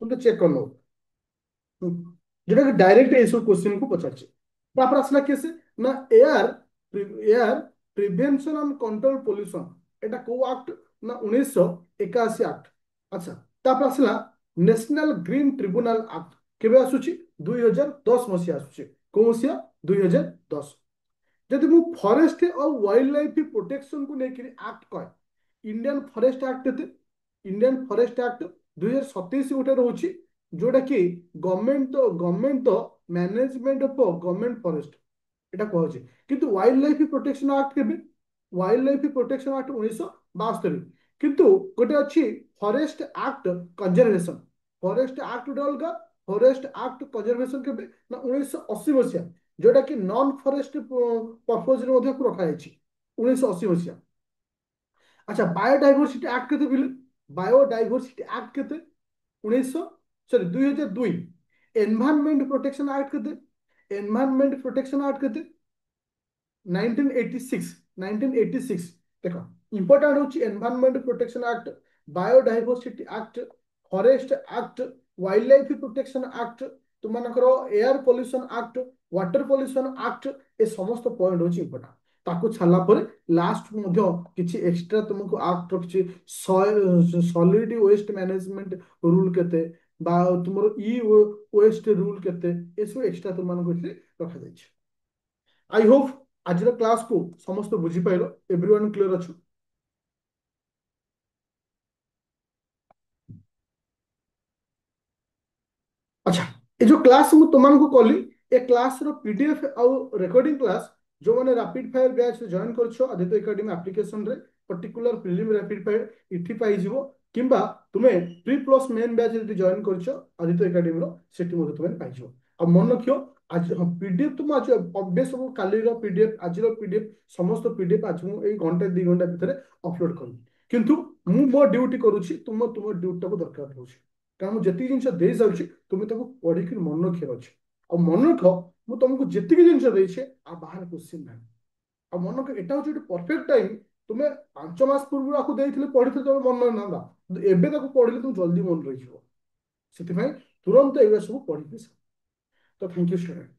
तुम चेक कर लो जोटा कि डायरेक्ट ये सब क्वेश्चन को पचारছে तापर आसला केसे ना air prevention and control pollution एटा को एक्ट ना 1981 एक्ट अच्छा तापर आसला नेशनल ग्रीन ट्रिब्यूनल एक्ट केबे आसुची 2010 मसिया आसुची को मसिया 2010 जदि मु फॉरेस्ट और वाइल्ड लाइफ प्रोटेक्शन को लेकर एक्ट कहे Indian forest act Indian forest act 2027 गोटे रोचे जोटा कि government management of government forest एटा कहूँ किंतु वाइल्ड लाइफ प्रोटेक्शन एक्ट के वाइल्ड लाइफ प्रोटेक्शन एक्ट 1972 किंतु गोटे अच्छी forest act conservation forest act गोटे अलग फॉरेस्ट एक्ट कंजर्वेशन के ना 1980 मसीहा जोटा कि नॉन फॉरेस्ट पर्पज रखा 1980 मसीहा। अच्छा बायोडाइवर्सिटी एक्ट केते बिल बायोडाइवर्सिटी एक्ट केते 1900 सॉरी 2002। एनवायरनमेंट प्रोटेक्शन एक्ट केते एनवायरनमेंट प्रोटेक्शन एक्ट केते 1986। 1986 देख इंपोर्टेंट होची environment protection act, biodiversity act, forest act, wildlife protection act, तुमनकर air pollution act, water pollution act, ए समस्त पॉइंट होची इंपोर्टेंट। ताको छाला पर लास्ट मध्य किछि एक्स्ट्रा तुमको एक्ट रखछि सॉलिड वेस्ट मैनेजमेंट रूल केते बा तुमरो ई वेस्ट रूल केते एसो एक्स्ट्रा तुमनको रखा जाइछि। आई होप आज क्लास को समस्त बुझीपार एवरीवन क्लियर अच्छु। अच्छा ये जो क्लास मु तुमको कली ए क्लास रो पीडीएफ आउ रिकॉर्डिंग क्लास जो माने रैपिड फायर बैच जॉइन करछो आदित्य एकेडमी एप्लीकेशन रे पर्टिकुलर प्रीलिम रैपिड फायर इठी पाई जिवो किंबा तुमे प्री प्लस मेन बैच जदि जॉइन करछो आदित्य एकेडमी रो सेठी मो तुमे पाई जिवो। अब मन रखियो आज हम पीडीएफ तुम आज अबे सब काली रो पीडीएफ आज रो पीडीएफ समस्त पीडीएफ आज मु ए घंटा 2 घंटा भितर अपलोड करबी किंतु मु मो ड्यूटी करूची तुम तुम ड्यूटी को दरकार होची कारण मुझे जिन जिन दे जाऊँगी तुम्हें पढ़ी मन रखार अच्छे और मन रख मुझे तुमको जी जिन आ बाहर क्वेश्चन ना आ मन रख एटा हूँ परफेक्ट टाइम तुम्हें 5 मास पूर्व आपको पढ़ी तुम मन ना एवं पढ़ले तुम जल्दी मन रही तुरंत एगुड़ा सब पढ़ी। तो थैंक यू स्टूडेंट।